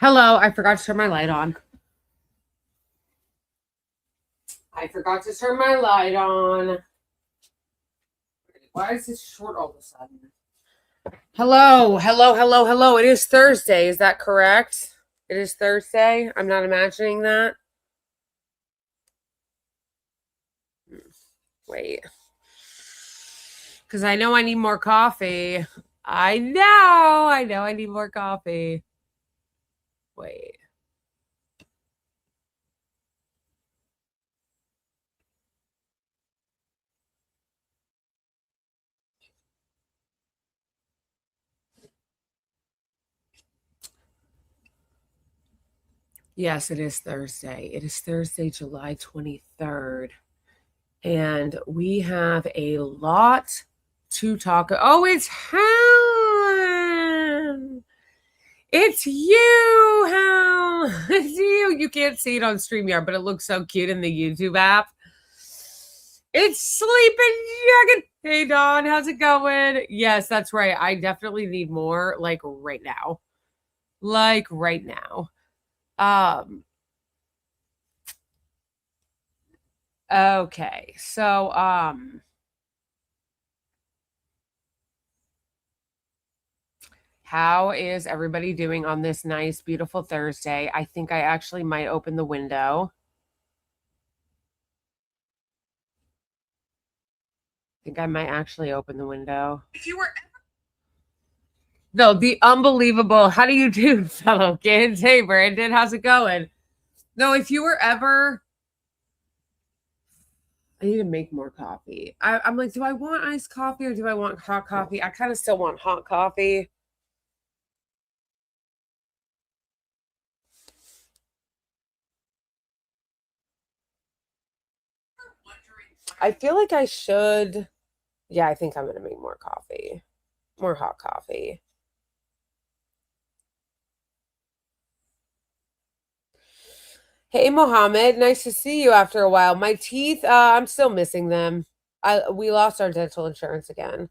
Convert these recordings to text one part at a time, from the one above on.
Hello, I forgot to turn my light on. I forgot to turn my light on. Why is this short all of a sudden? Hello. It is Thursday. Is that correct? It is Thursday. I'm not imagining that. Wait. Because I know I need more coffee. I know I need more coffee. Wait. Yes, it is Thursday. It is Thursday, July 23rd. And we have a lot to talk. Oh, it's Helen. It's you, Helen. It's you. You can't see it on StreamYard, but it looks so cute in the YouTube app. It's Sleeping Dragon. Hey, Dawn, how's it going? Yes, that's right. I definitely need more, like right now. Like right now. Okay. So, how is everybody doing on this nice, beautiful Thursday? I think I actually might open the window. I think I might actually open the window. If you were No, the unbelievable. How do you do, fellow kids? Hey, Brandon, how's it going? No, if you were ever. I need to make more coffee. I'm like, do I want iced coffee or do I want hot coffee? I kind of still want hot coffee. I feel like I should. Yeah, I think I'm going to make more coffee. More hot coffee. Hey, Mohammed, nice to see you after a while. My teeth, I'm still missing them. We lost our dental insurance again.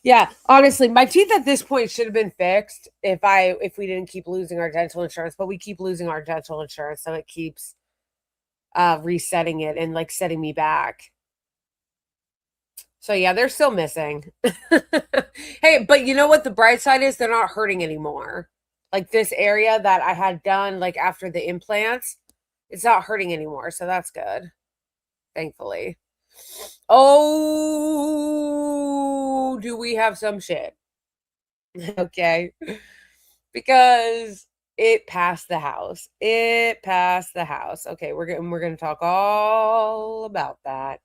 Yeah, honestly, my teeth at this point should have been fixed if we didn't keep losing our dental insurance, but we keep losing our dental insurance, so it keeps resetting it and like setting me back. So yeah, they're still missing. Hey, but you know what the bright side is? They're not hurting anymore. Like this area that I had done like after the implants, it's not hurting anymore, so that's good. Thankfully. Oh, do we have some shit? Okay. Because it passed the house. It passed the house. Okay, we're gonna talk all about that.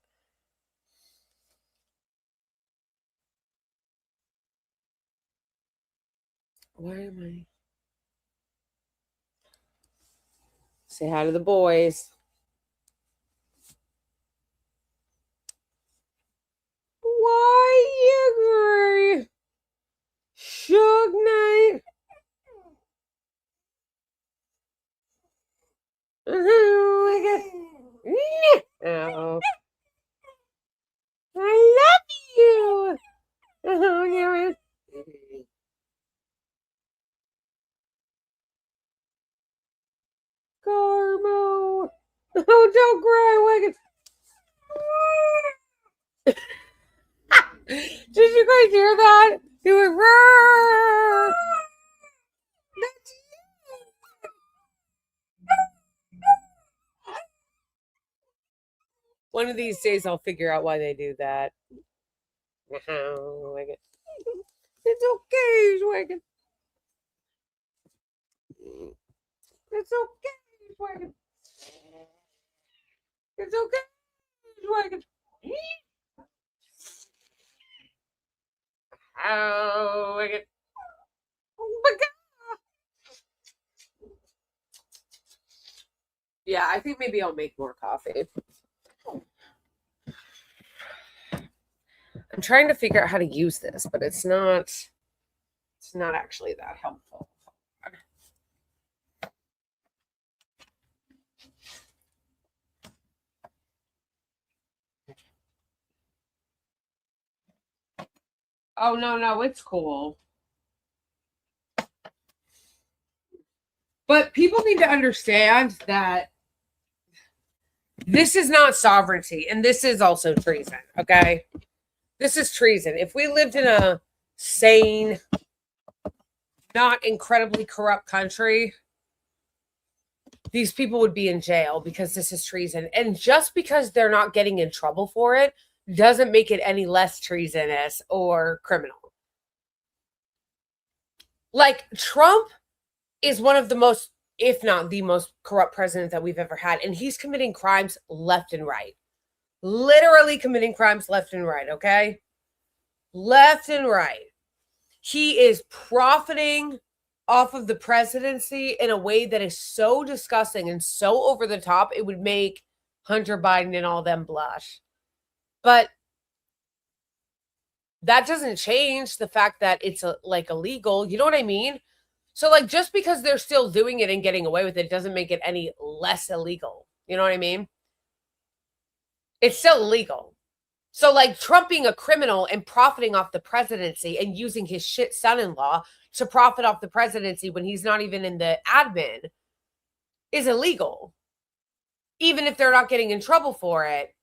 Why am I? Say hi to the boys. Why you Suge Knight? Oh, I love you. Oh, yeah. Carmo. Oh, don't cry, Wicked. Did you guys hear that? He went, roar. That's One of these days I'll figure out why they do that. Wicked. It's okay, Wicked. It's okay, Wicked. It's okay, Wicked. Oh, Wicked. Oh my God. Yeah, I think maybe I'll make more coffee. I'm trying to figure out how to use this, but it's not actually that helpful. Oh no, it's cool. But people need to understand that this is not sovereignty, and this is also treason, okay? This is treason. If we lived in a sane, not incredibly corrupt country, these people would be in jail because this is treason. And just because they're not getting in trouble for it doesn't make it any less treasonous or criminal. Like, Trump is one of the most, if not the most corrupt president that we've ever had. And he's committing crimes left and right. Literally committing crimes left and right, okay? Left and right. He is profiting off of the presidency in a way that is so disgusting and so over the top, it would make Hunter Biden and all them blush. But that doesn't change the fact that it's like illegal. You know what I mean? So like, just because they're still doing it and getting away with it doesn't make it any less illegal. You know what I mean? It's still illegal. So like, Trump being a criminal and profiting off the presidency and using his shit son-in-law to profit off the presidency when he's not even in the admin is illegal. Even if they're not getting in trouble for it,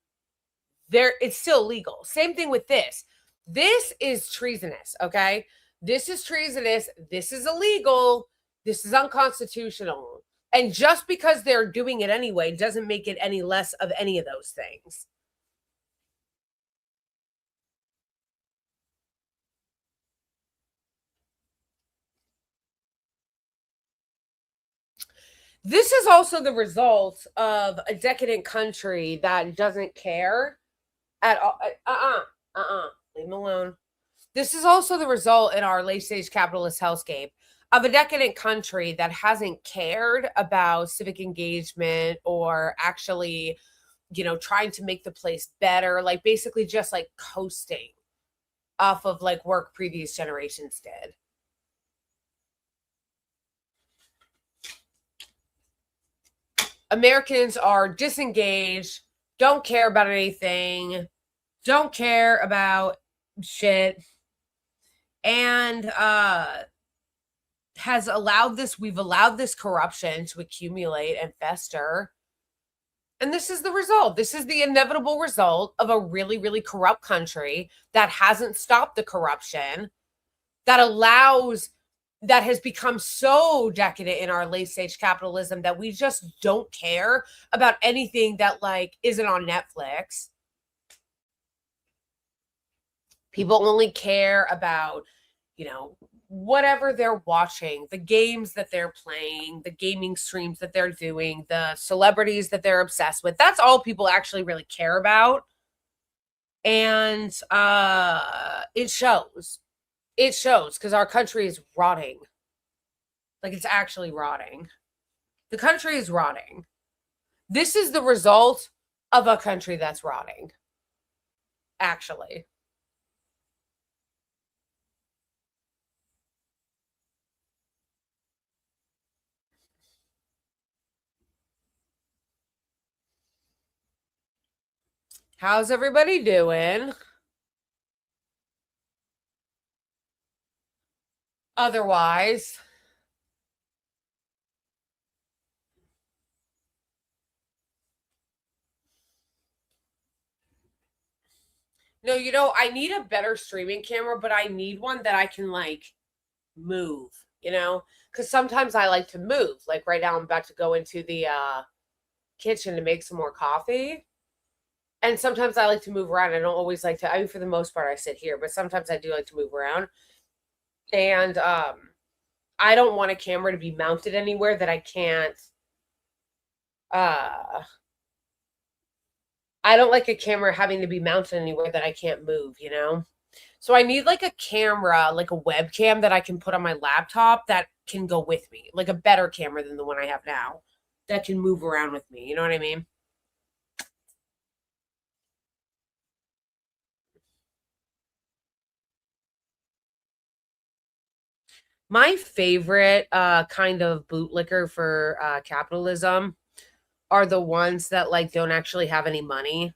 it's still legal. Same thing with this. This is treasonous, okay? This is treasonous. This is illegal. This is unconstitutional. And just because they're doing it anyway doesn't make it any less of any of those things. This is also the result of a decadent country that doesn't care at all. Leave them alone. This is also the result in our late-stage capitalist hellscape of a decadent country that hasn't cared about civic engagement or actually, trying to make the place better, like basically just like coasting off of like work previous generations did. Americans are disengaged, don't care about anything, don't care about shit, and we've allowed this corruption to accumulate and fester. And this is the result. This is the inevitable result of a really, really corrupt country that hasn't stopped the corruption, that has become so decadent in our late stage capitalism that we just don't care about anything that like isn't on Netflix. People only care about, whatever they're watching, the games that they're playing, the gaming streams that they're doing, the celebrities that they're obsessed with. That's all people actually really care about. And it shows. It shows because our country is rotting. Like, it's actually rotting. The country is rotting. This is the result of a country that's rotting. Actually. How's everybody doing? Otherwise, no, I need a better streaming camera, but I need one that I can like move, because sometimes I like to move. Like right now I'm about to go into the kitchen to make some more coffee. And sometimes I like to move around. I don't always like to, for the most part I sit here, but sometimes I do like to move around. And I don't want a camera to be mounted anywhere that I can't I don't like a camera having to be mounted anywhere that I can't move, So I need like a camera, like a webcam that I can put on my laptop that can go with me, like a better camera than the one I have now that can move around with me. You know what I mean? My favorite kind of bootlicker for capitalism are the ones that like don't actually have any money.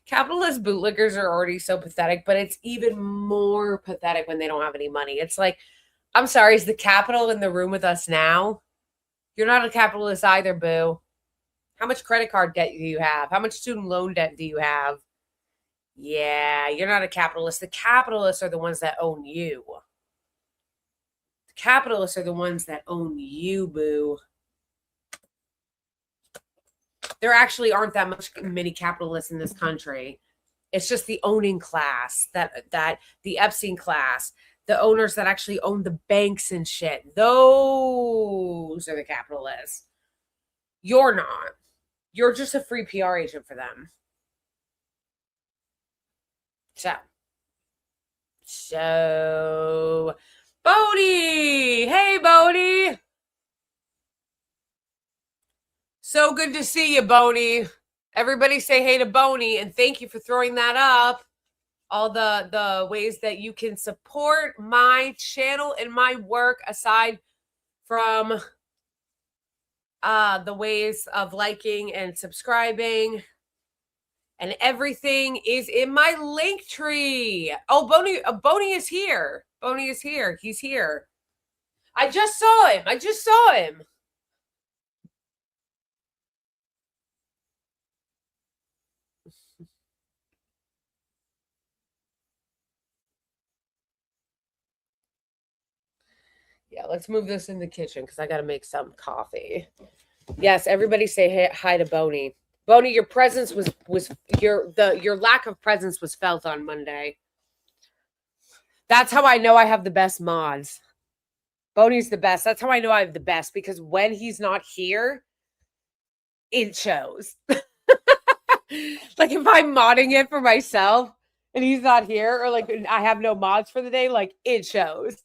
Capitalist bootlickers are already so pathetic, but it's even more pathetic when they don't have any money. It's like, I'm sorry, is the capital in the room with us now? You're not a capitalist either, boo. How much credit card debt do you have? How much student loan debt do you have? Yeah, you're not a capitalist. The capitalists are the ones that own you. The capitalists are the ones that own you, boo. There actually aren't that many capitalists in this country. It's just the owning class, that the Epstein class, the owners that actually own the banks and shit. Those are the capitalists. You're not. You're just a free PR agent for them. So, Bodie! Hey, Bodie! So good to see you, Boney. Everybody say hey to Boney, and thank you for throwing that up. All the ways that you can support my channel and my work, aside from the ways of liking and subscribing, and everything is in my link tree. Oh, Boney is here. Boney is here. He's here. I just saw him. Yeah, let's move this in the kitchen because I got to make some coffee. Yes, everybody say hi to Boney. Boney, your presence was your lack of presence was felt on Monday. That's how I know I have the best mods. Boney's the best. That's how I know I have the best, because when he's not here, it shows. Like if I'm modding it for myself and he's not here, or like I have no mods for the day, like it shows.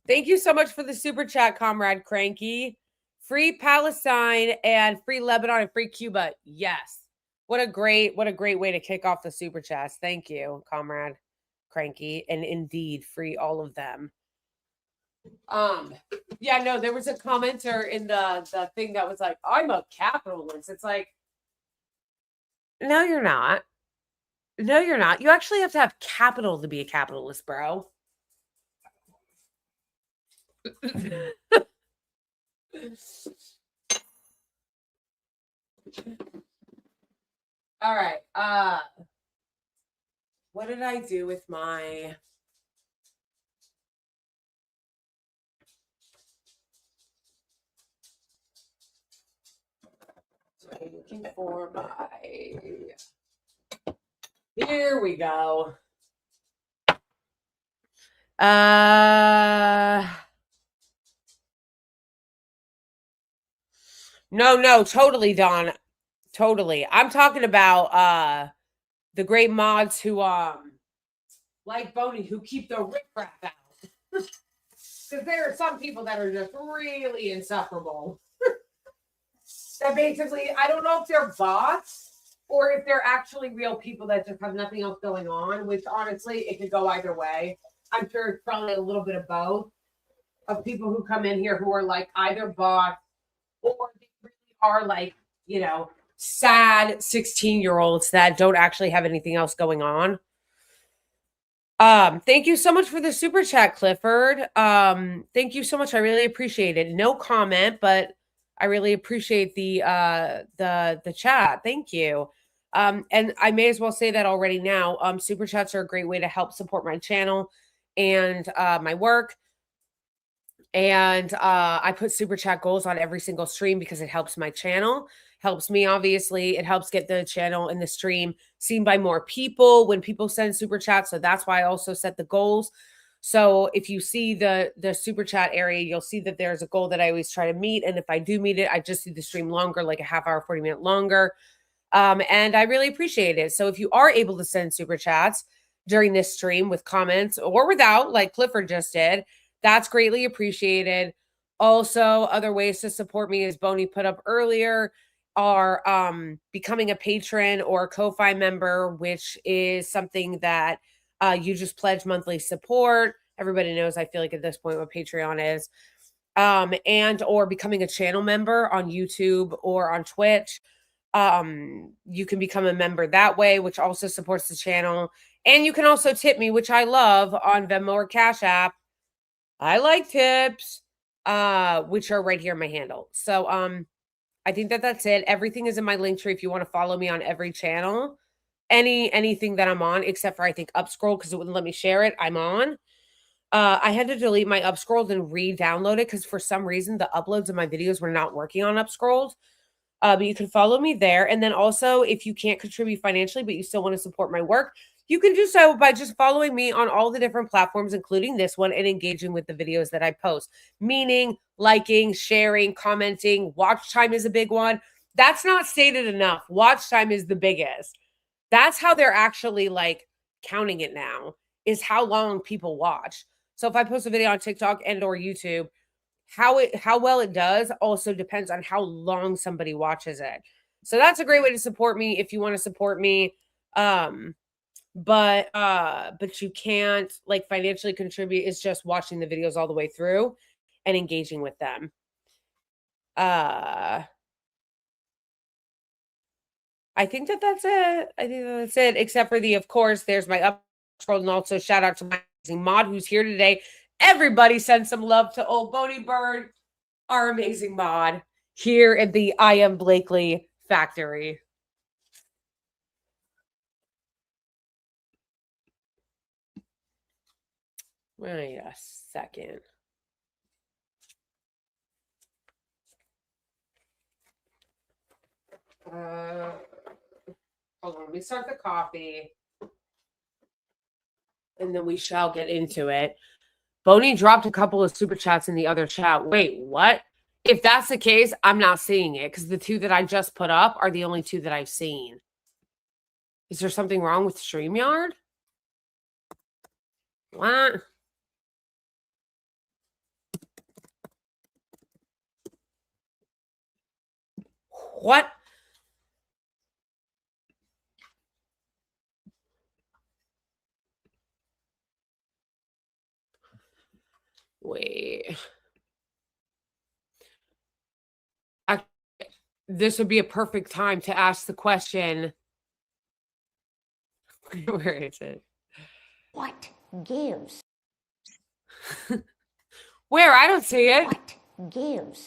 Thank you so much for the super chat, Comrade Cranky. Free Palestine and free Lebanon and free Cuba. Yes. What a great way to kick off the super chats. Thank you, Comrade Cranky. And indeed, free all of them. Yeah, no, there was a commenter in the thing that was like, I'm a capitalist. It's like, no, you're not. No, you're not. You actually have to have capital to be a capitalist, bro. All right. What did I do with my... Looking for my... Here we go. No, totally, Don. Totally. I'm talking about the great mods who like Boney, who keep the riffraff out. Because there are some people that are just really insufferable. That basically, I don't know if they're bots or if they're actually real people that just have nothing else going on, which honestly, it could go either way. I'm sure it's probably a little bit of both, of people who come in here who are like either bots or they really are like, you know, sad 16-year-olds that don't actually have anything else going on. Thank you so much for the super chat, Clifford. Thank you so much. I really appreciate it. No comment, but I really appreciate the chat. Thank you. And I may as well say that already now. Super chats are a great way to help support my channel and my work. And I put super chat goals on every single stream because it helps my channel, helps me, obviously. It helps get the channel and the stream seen by more people when people send super chats. So that's why I also set the goals. So if you see the super chat area, you'll see that there's a goal that I always try to meet. And if I do meet it, I just do the stream longer, like a half hour, 40 minute longer. And I really appreciate it. So if you are able to send super chats during this stream with comments or without, like Clifford just did, that's greatly appreciated. Also, other ways to support me, as Boney put up earlier, are becoming a patron or a Ko-Fi member, which is something that you just pledge monthly support. Everybody knows, I feel like at this point, what Patreon is. And or becoming a channel member on YouTube or on Twitch. You can become a member that way, which also supports the channel. And you can also tip me, which I love, on Venmo or Cash App. I like tips, which are right here in my handle. So I think that's it. Everything is in my link tree if you want to follow me on every channel. Anything that I'm on, except for I think Upscroll, because it wouldn't let me share it. I'm on. I had to delete my Upscrolled and re-download it because for some reason the uploads of my videos were not working on Upscrolled. But you can follow me there. And then also, if you can't contribute financially, but you still want to support my work, you can do so by just following me on all the different platforms, including this one, and engaging with the videos that I post. Meaning, liking, sharing, commenting. Watch time is a big one. That's not stated enough. Watch time is the biggest. That's how they're actually like counting it now, is how long people watch. So if I post a video on TikTok and or YouTube, how well it does also depends on how long somebody watches it. So that's a great way to support me if you want to support me. But you can't like financially contribute. It's just watching the videos all the way through and engaging with them. I think that's it. Except for the, of course, there's my up scroll, and also shout out to my amazing mod who's here today. Everybody send some love to old Boney Bird, our amazing mod here at the I Am Blakeley factory. Wait a second. Hold on, let me start the coffee. And then we shall get into it. Boney dropped a couple of super chats in the other chat. Wait, what? If that's the case, I'm not seeing it because the two that I just put up are the only two that I've seen. Is there something wrong with StreamYard? What? What? Wait. This would be a perfect time to ask the question. Where is it? What gives? Where? I don't see it. What gives?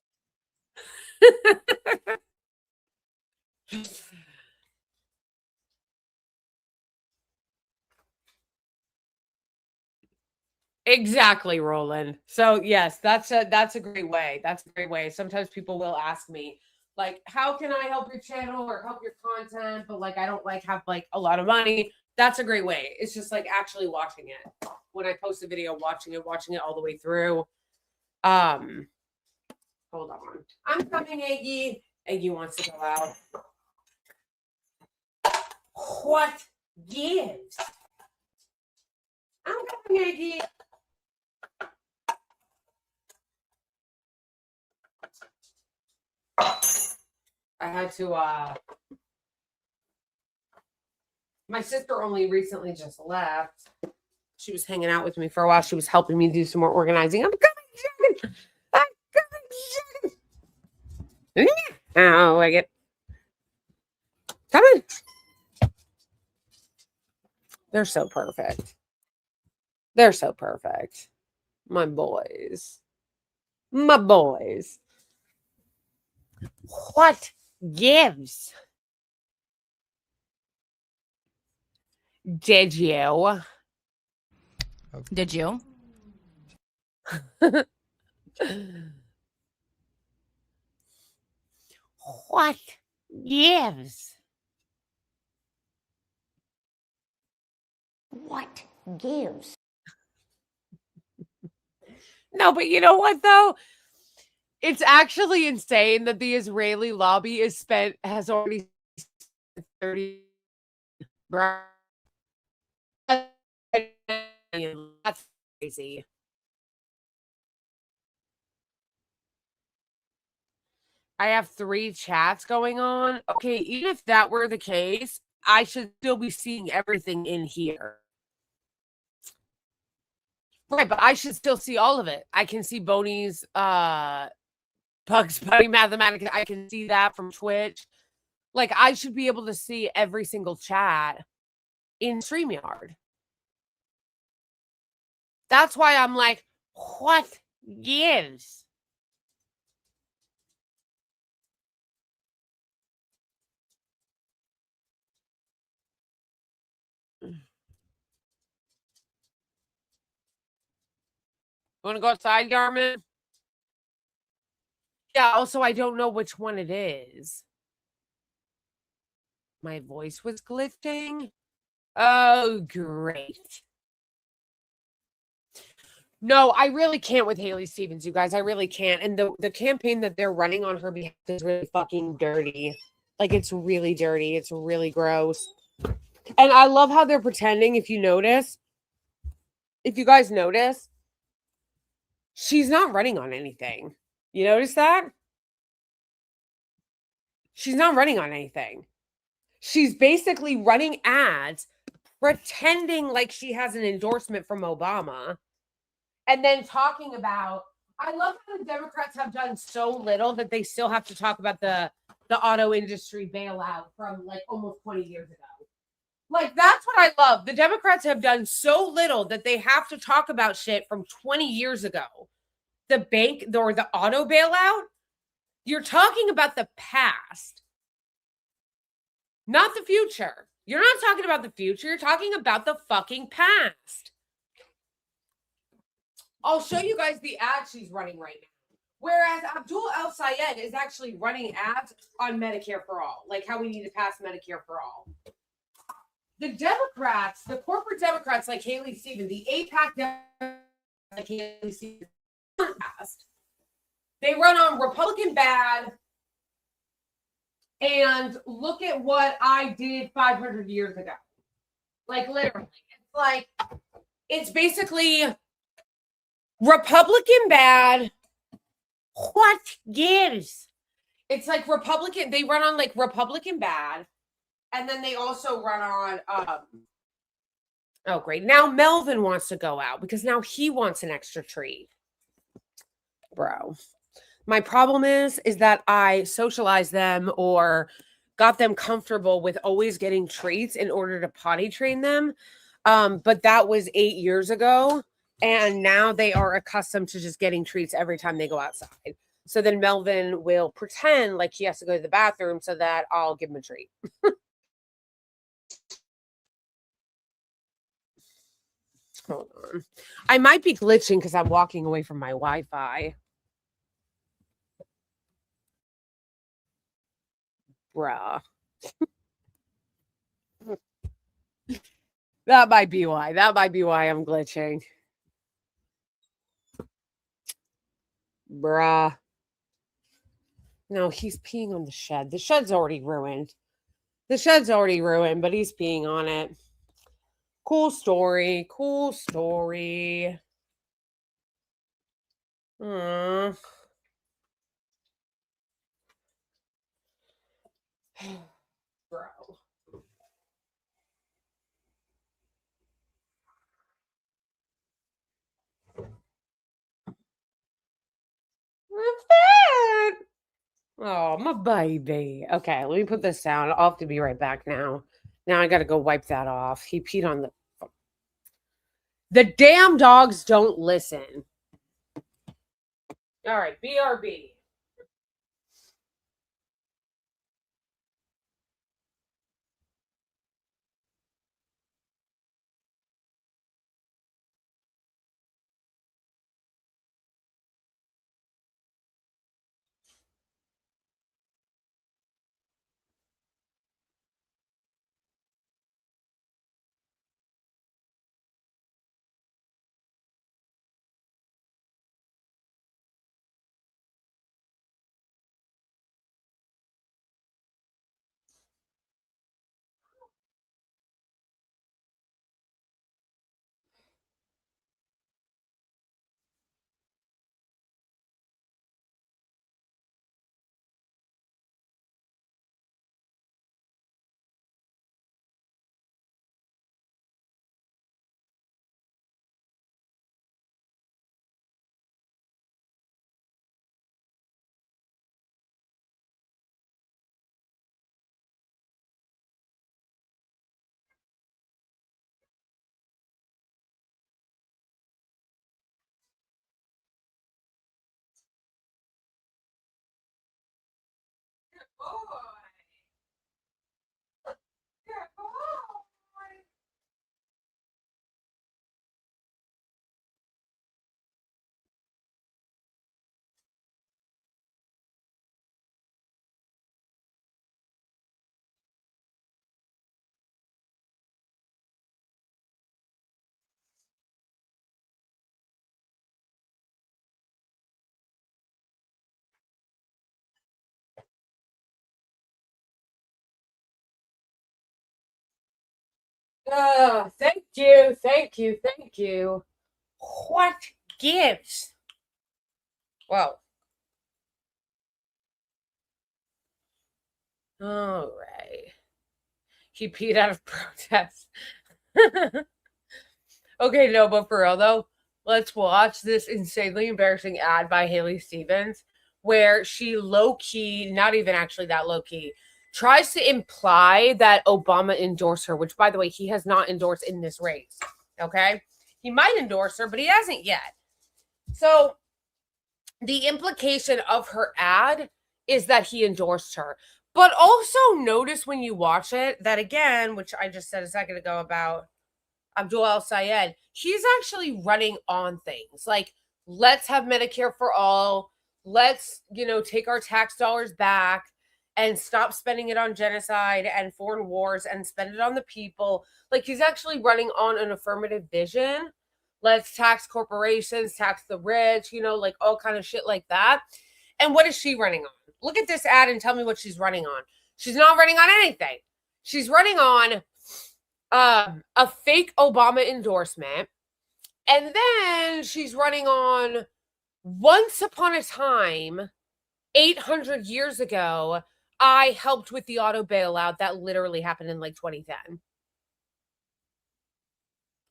Exactly, Roland. So yes, that's a great way. That's a great way. Sometimes people will ask me, like, how can I help your channel or help your content? But like I don't like have like a lot of money. That's a great way. It's just like actually watching it. When I post a video, watching it all the way through. Hold on. I'm coming, Eggy. Eggy wants to go out. What gives? I'm coming, Eggy. I had to my sister only recently just left. She was hanging out with me for a while. She was helping me do some more organizing. I'm coming, Jen. I'm coming, Jen. Oh, I get coming. They're so perfect. They're so perfect. My boys. My boys. What gives? Did you? Did you? What gives? What gives? No, but you know what though? It's actually insane that the Israeli lobby has already spent 30. That's crazy. I have 3 chats going on. Okay, even if that were the case, I should still be seeing everything in here. Right, but I should still see all of it. I can see Boney's Bugs Bunny Mathematica. I can see that from Twitch. Like, I should be able to see every single chat in StreamYard. That's why I'm like, what gives? Want to go outside, Garmin? Yeah, also, I don't know which one it is. My voice was glitching. Oh, great. No, I really can't with Haley Stevens, you guys. I really can't. And the campaign that they're running on her behalf is really fucking dirty. Like, it's really dirty. It's really gross. And I love how they're pretending, if you notice. If you guys notice, she's not running on anything. You notice that? She's not running on anything. She's basically running ads, pretending like she has an endorsement from Obama, and then talking about. I love how the Democrats have done so little that they still have to talk about the auto industry bailout from like almost 20 years ago. Like, that's what I love. The Democrats have done so little that they have to talk about shit from 20 years ago. The bank or the auto bailout, you're talking about the past, not the future. You're not talking about the future. You're talking about the fucking past. I'll show you guys the ad she's running right now. Whereas Abdul El Sayed is actually running ads on Medicare for all, like how we need to pass Medicare for all. The Democrats, the corporate Democrats like Haley Stevens, the APAC Democrats like Haley Stevens, they run on Republican bad. And look at what I did 500 years ago. Like, literally. It's like, it's basically Republican bad. What gives? It's like Republican, they run on like Republican bad. And then they also run on, oh, great. Now Melvin wants to go out because now he wants an extra treat. Bro. My problem is that I socialized them or got them comfortable with always getting treats in order to potty train them. But that was 8 years ago. And now they are accustomed to just getting treats every time they go outside. So then Melvin will pretend like he has to go to the bathroom so that I'll give him a treat. Hold on. I might be glitching because I'm walking away from my Wi-Fi. Bruh. That might be why. That might be why I'm glitching. Bruh. No, he's peeing on the shed. The shed's already ruined. The shed's already ruined, but he's peeing on it. Cool story. Cool story. Aww. Bro. What's that? Oh, my baby. Okay, let me put this down. I'll have to be right back now. Now I gotta go wipe that off. He peed on the damn dogs don't listen. All right, BRB. Oh, thank you, thank you, thank you. What gives? Well, all right. He peed out of protest. Okay, no, but for real though, let's watch this insanely embarrassing ad by Haley Stevens where she low key, not even actually that low key, tries to imply that Obama endorsed her, which by the way, he has not endorsed in this race. Okay? He might endorse her, but he hasn't yet. So the implication of her ad is that he endorsed her. But also notice when you watch it that again, which I just said a second ago about Abdul El Sayed, he's actually running on things like, let's have Medicare for all. Let's, take our tax dollars back and stop spending it on genocide and foreign wars and spend it on the people. Like, he's actually running on an affirmative vision. Let's tax corporations, tax the rich, like all kind of shit like that. And what is she running on? Look at this ad and tell me what she's running on. She's not running on anything. She's running on a fake Obama endorsement. And then she's running on once upon a time, 800 years ago, I helped with the auto bailout that literally happened in like 2010.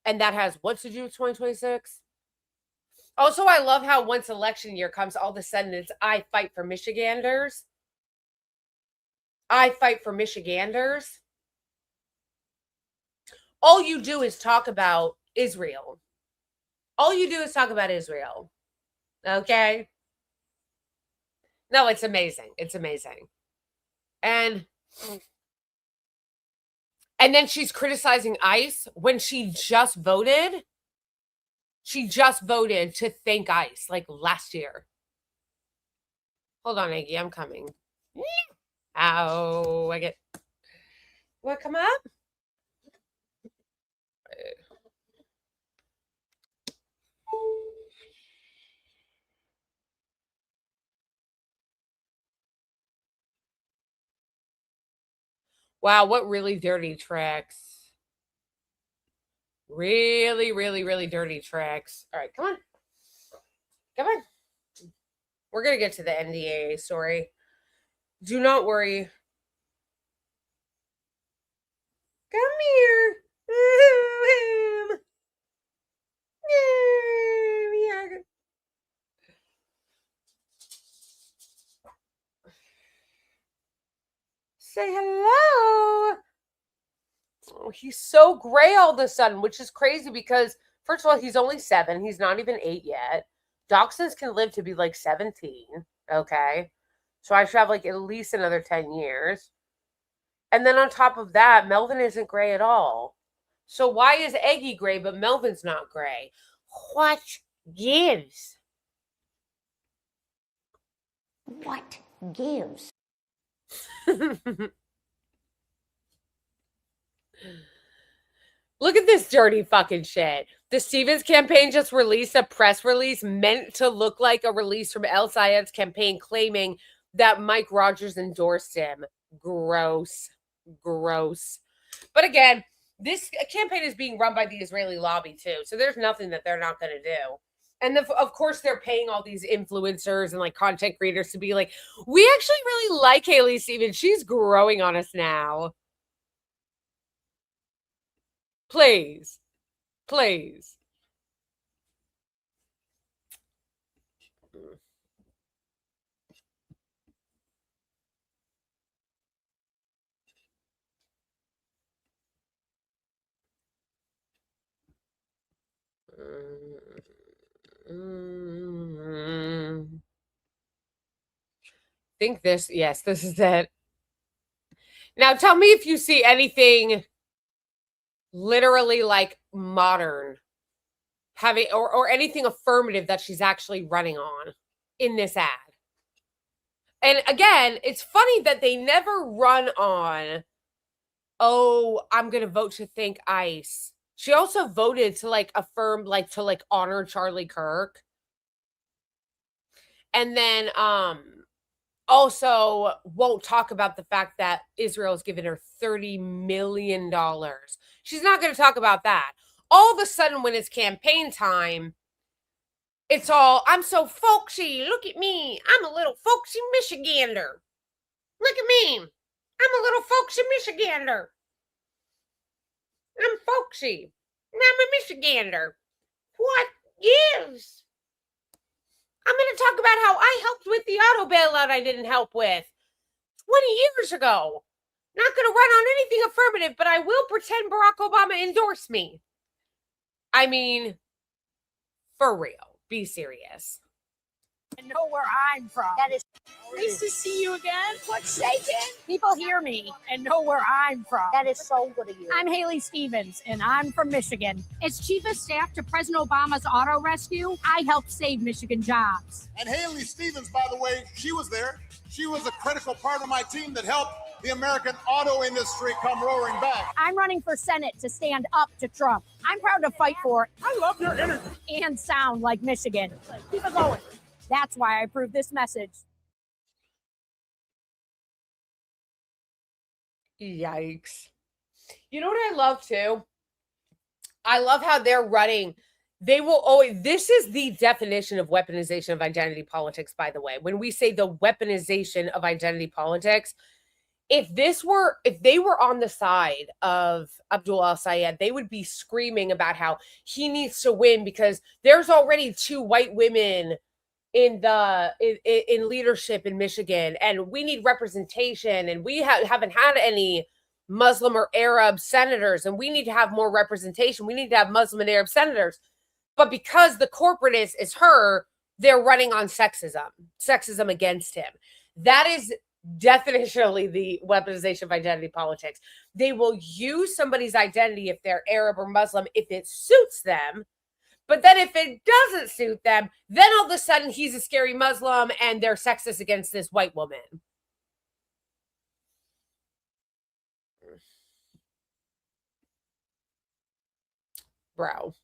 And that has what to do with 2026? Also, I love how once election year comes, all of a sudden it's I fight for Michiganders. I fight for Michiganders. All you do is talk about Israel. All you do is talk about Israel. Okay? No, it's amazing. It's amazing. And then she's criticizing ICE when she just voted. She just voted to thank ICE like last year. Hold on, Aggie, I'm coming. Ow, I get. What, come up? Wow, what really dirty tricks. Really, really, really dirty tricks. All right, come on. Come on. We're going to get to the NDAA story. Do not worry. Come here. Say hello. Oh, he's so gray all of a sudden, which is crazy because, first of all, he's only 7. He's not even 8 yet. Dachshunds can live to be like 17. Okay. So I should have like at least another 10 years. And then on top of that, Melvin isn't gray at all. So why is Eggie gray, but Melvin's not gray? What gives? What gives? Look at this dirty fucking shit. The Stevens campaign just released a press release meant to look like a release from El Sayed's campaign claiming that Mike Rogers endorsed him. Gross. Gross. But again, this campaign is being run by the Israeli lobby too. So there's nothing that they're not going to do. And of course, they're paying all these influencers and like content creators to be like, we actually really like Haley Stevens. She's growing on us now. Please. Please. think this, yes, this is it. Now tell me if you see anything literally like modern having or anything affirmative that she's actually running on in this ad. And again, it's funny that they never run on, oh, I'm going to vote to thank ICE. She also voted to like affirm, like to like honor Charlie Kirk. And then also won't talk about the fact that Israel's given her $30 million. She's not going to talk about that. All of a sudden, when it's campaign time, it's all, I'm so folksy. Look at me. I'm a little folksy Michigander. Look at me. I'm a little folksy Michigander. I'm folksy. I'm a Michigander. What gives? I'm going to talk about how I helped with the auto bailout I didn't help with 20 years ago. Not going to run on anything affirmative, but I will pretend Barack Obama endorsed me. I mean, for real. Be serious. And know where I'm from. That is Nice to see you again. what's shaking. People hear me and know where I'm from. That is so good of you. I'm Haley Stevens, and I'm from Michigan. As chief of staff to President Obama's auto rescue, I helped save Michigan jobs. And Haley Stevens, by the way, she was there. She was a critical part of my team that helped the American auto industry come roaring back. I'm running for Senate to stand up to Trump. I'm proud to fight for it I love your energy. and sound like Michigan. Keep it going. That's why I approve this message. Yikes. You know what I love too? I love how they're running. They will always, this is the definition of weaponization of identity politics, by the way. When we say the weaponization of identity politics, if they were on the side of Abdul al-Sayed, they would be screaming about how he needs to win because there's already 2 white women in leadership in Michigan, and we need representation, and we haven't had any Muslim or Arab senators, and we need to have more representation. We need to have Muslim and Arab senators. But because the corporatist is her, they're running on sexism against him. That is definitionally the weaponization of identity politics. They will use somebody's identity if they're Arab or Muslim if it suits them. But then if it doesn't suit them, then all of a sudden he's a scary Muslim and they're sexist against this white woman. Bro.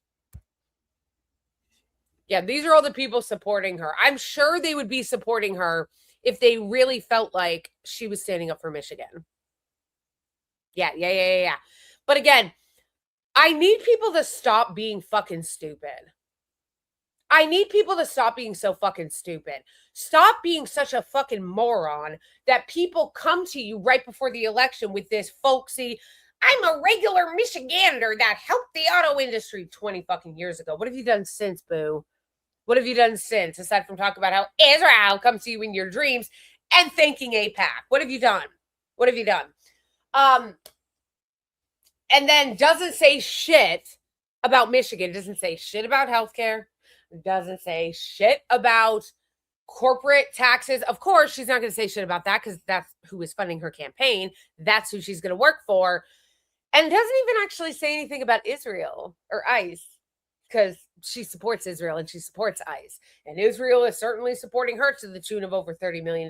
Yeah, these are all the people supporting her. I'm sure they would be supporting her if they really felt like she was standing up for Michigan. Yeah. But again, I need people to stop being fucking stupid. I need people to stop being so fucking stupid. Stop being such a fucking moron that people come to you right before the election with this folksy, I'm a regular Michigander that helped the auto industry 20 fucking years ago. What have you done since, boo? What have you done since, aside from talk about how Israel comes to you in your dreams and thanking AIPAC? What have you done? What have you done? And then doesn't say shit about Michigan, doesn't say shit about healthcare, doesn't say shit about corporate taxes. Of course, she's not going to say shit about that because that's who is funding her campaign. That's who she's going to work for. And doesn't even actually say anything about Israel or ICE because she supports Israel and she supports ICE. And Israel is certainly supporting her to the tune of over $30 million.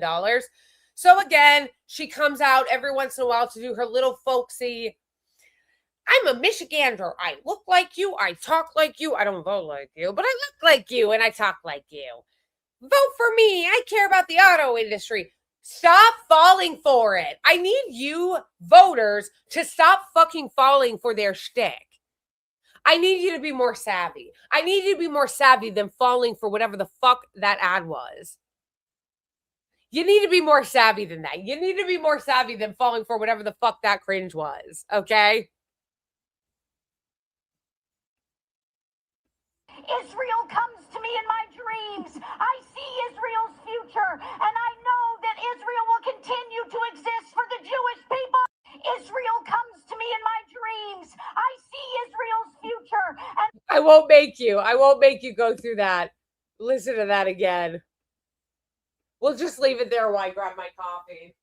So again, she comes out every once in a while to do her little folksy, I'm a Michigander. I look like you. I talk like you. I don't vote like you, but I look like you and I talk like you. Vote for me. I care about the auto industry. Stop falling for it. I need you voters to stop fucking falling for their shtick. I need you to be more savvy. I need you to be more savvy than falling for whatever the fuck that ad was. You need to be more savvy than that. You need to be more savvy than falling for whatever the fuck that cringe was. Okay? Israel comes to me in my dreams. I see Israel's future, and I know that Israel will continue to exist for the Jewish people. Israel comes to me in my dreams. I see Israel's future, and I won't make you go through that. Listen to that again. We'll just leave it there while I grab my coffee.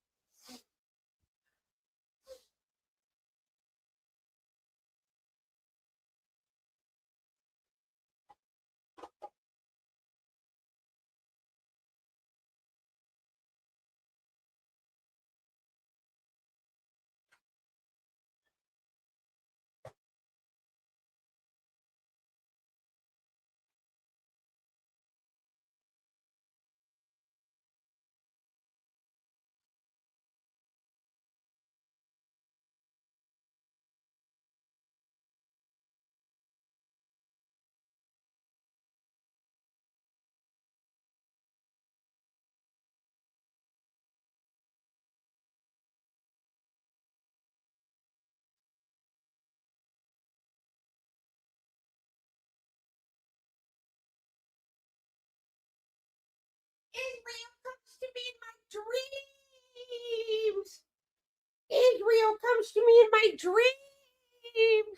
Israel comes to me in my dreams. Israel comes to me in my dreams.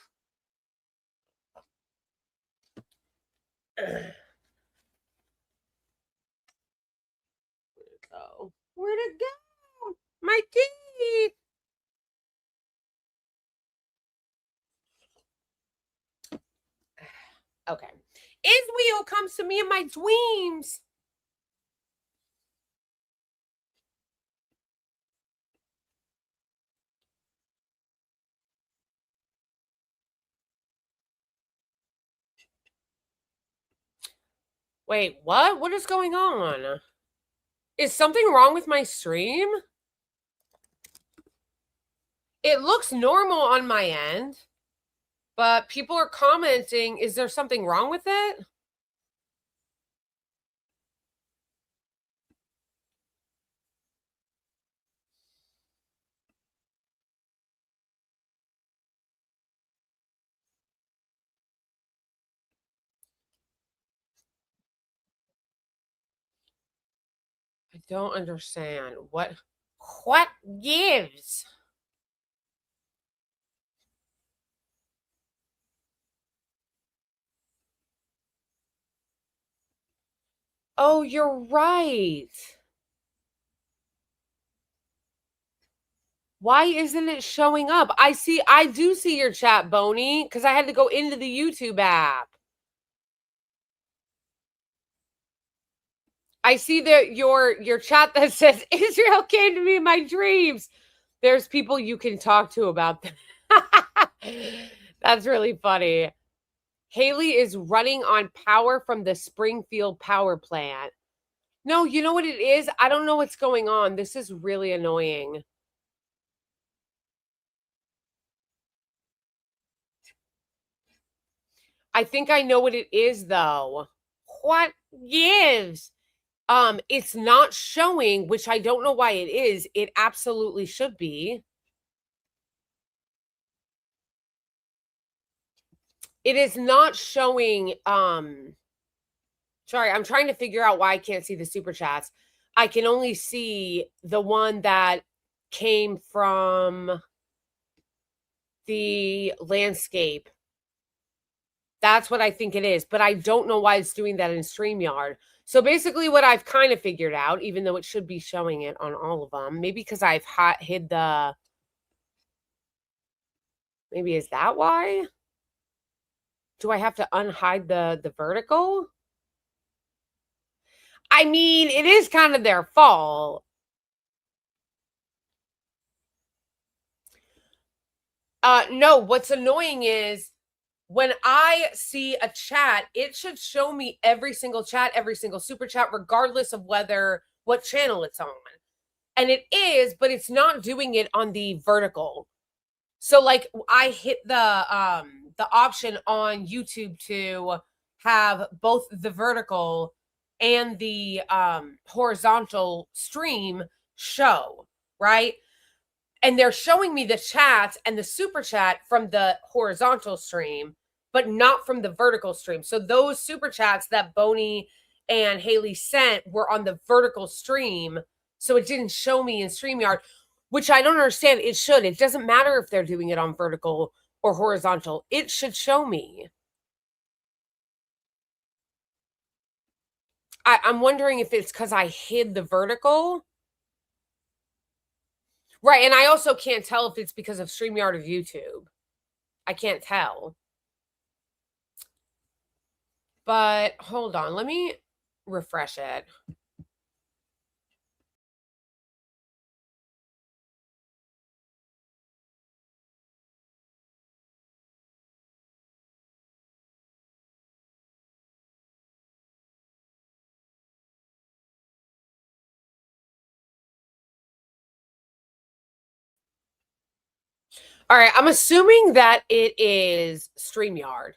Where'd it go? Where'd it go? My teeth. Okay. Israel comes to me in my dreams. Wait, what? What is going on? Is something wrong with my stream? It looks normal on my end, but people are commenting. Is there something wrong with it? I don't understand. What gives? Oh, you're right. Why isn't it showing up? I do see your chat, Boney, because I had to go into the YouTube app. I see that your chat that says Israel came to me in my dreams. There's people you can talk to about that. That's really funny. Haley is running on power from the Springfield power plant. No, you know what it is? I don't know what's going on. This is really annoying. I think I know what it is, though. What gives? It's not showing, which I don't know why it is. It absolutely should be. It is not showing, sorry, I'm trying to figure out why I can't see the super chats. I can only see the one that came from the landscape. That's what I think it is, but I don't know why it's doing that in StreamYard. So basically what I've kind of figured out, even though it should be showing it on all of them, maybe because I've hid the... Maybe is that why? Do I have to unhide the vertical? I mean, it is kind of their fault. No, what's annoying is when I see a chat, it should show me every single chat, every single super chat, regardless of what channel it's on. And it is, but it's not doing it on the vertical. So like I hit the option on YouTube to have both the vertical and the horizontal stream show, right? And they're showing me the chats and the super chat from the horizontal stream, but not from the vertical stream. So those super chats that Boney and Haley sent were on the vertical stream. So it didn't show me in StreamYard, which I don't understand. It should. It doesn't matter if they're doing it on vertical or horizontal. It should show me. I'm wondering if it's because I hid the vertical. Right, and I also can't tell if it's because of StreamYard or YouTube. I can't tell. But hold on, let me refresh it. All right, I'm assuming that it is StreamYard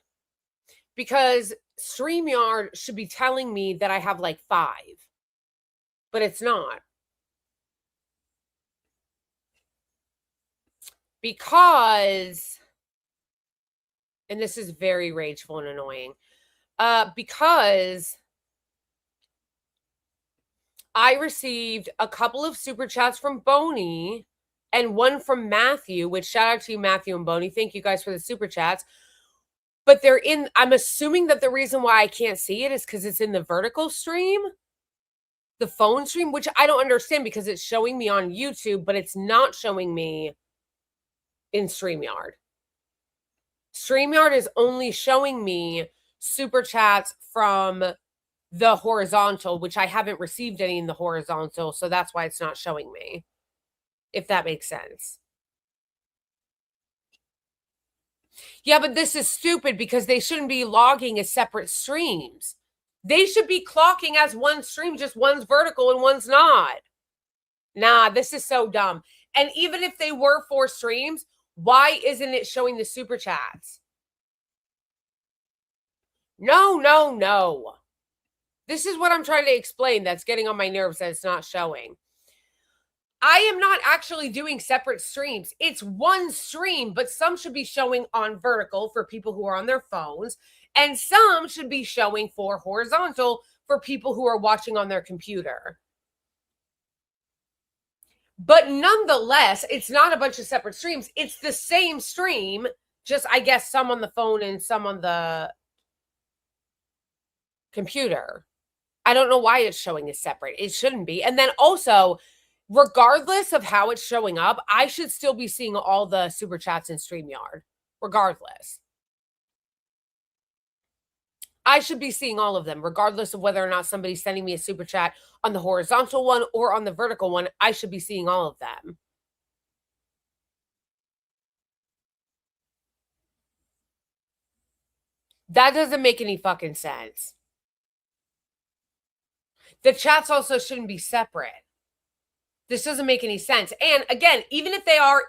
because StreamYard should be telling me that I have like 5, but it's not. Because, and this is very rageful and annoying, because I received a couple of super chats from Boney and one from Matthew, which shout out to you, Matthew and Boney. Thank you guys for the super chats. But they're in, I'm assuming that the reason why I can't see it is because it's in the vertical stream, the phone stream, which I don't understand because it's showing me on YouTube, but it's not showing me in StreamYard. StreamYard is only showing me super chats from the horizontal, which I haven't received any in the horizontal, so that's why it's not showing me, if that makes sense. Yeah, but this is stupid because they shouldn't be logging as separate streams. They should be clocking as one stream, just one's vertical and one's not. Nah, this is so dumb. And even if they were 4 streams, why isn't it showing the super chats? No, no, no. This is what I'm trying to explain that's getting on my nerves that it's not showing. I am not actually doing separate streams. It's one stream, but some should be showing on vertical for people who are on their phones, and some should be showing for horizontal for people who are watching on their computer. But nonetheless, it's not a bunch of separate streams. It's the same stream, just I guess some on the phone and some on the computer. I don't know why it's showing as separate. It shouldn't be. And then also, regardless of how it's showing up, I should still be seeing all the super chats in StreamYard, regardless. I should be seeing all of them, regardless of whether or not somebody's sending me a super chat on the horizontal one or on the vertical one. I should be seeing all of them. That doesn't make any fucking sense. The chats also shouldn't be separate. This doesn't make any sense. And again, even if they are,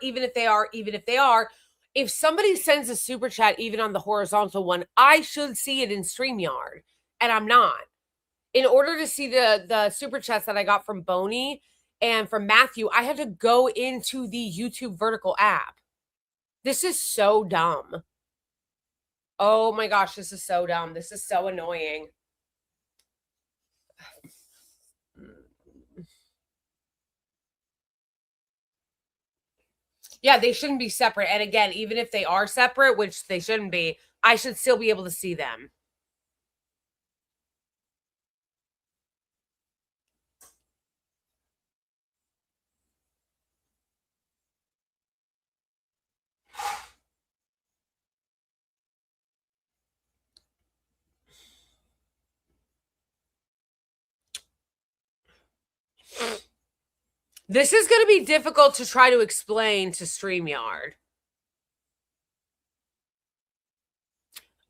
if somebody sends a super chat, even on the horizontal one, I should see it in StreamYard, and I'm not. In order to see the super chats that I got from Boney and from Matthew, I had to go into the YouTube vertical app. This is so dumb. Oh my gosh, this is so dumb. This is so annoying. Yeah, they shouldn't be separate. And again, even if they are separate, which they shouldn't be, I should still be able to see them. This is going to be difficult to try to explain to StreamYard.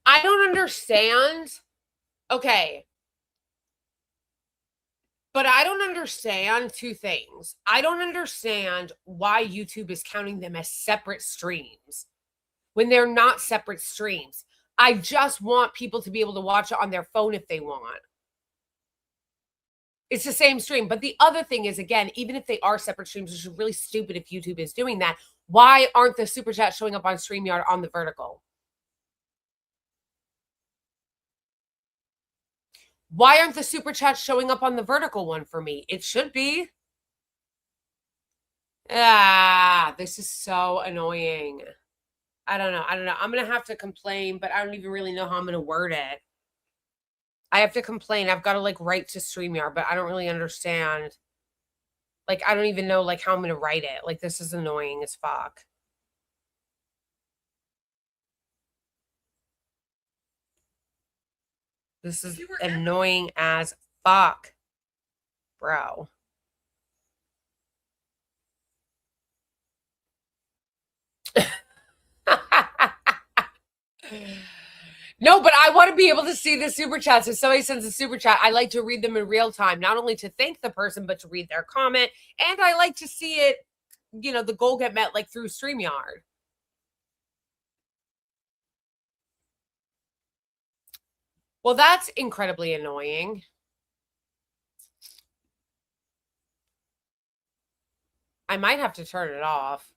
I don't understand. Okay. But I don't understand 2 things. I don't understand why YouTube is counting them as separate streams when they're not separate streams. I just want people to be able to watch it on their phone if they want. It's the same stream. But the other thing is, again, even if they are separate streams, which is really stupid if YouTube is doing that, why aren't the super chats showing up on StreamYard on the vertical? Why aren't the super chats showing up on the vertical one for me? It should be. This is so annoying. I don't know. I'm going to have to complain, but I don't even really know how I'm going to word it. I have to complain. I've got to like write to StreamYard, but I don't really understand. Like, I don't even know like how I'm going to write it. Like, this is annoying as fuck. This is annoying as fuck, bro. No, but I want to be able to see the super chats. If somebody sends a super chat, I like to read them in real time, not only to thank the person, but to read their comment. And I like to see it, you know, the goal get met like through StreamYard. Well, that's incredibly annoying. I might have to turn it off.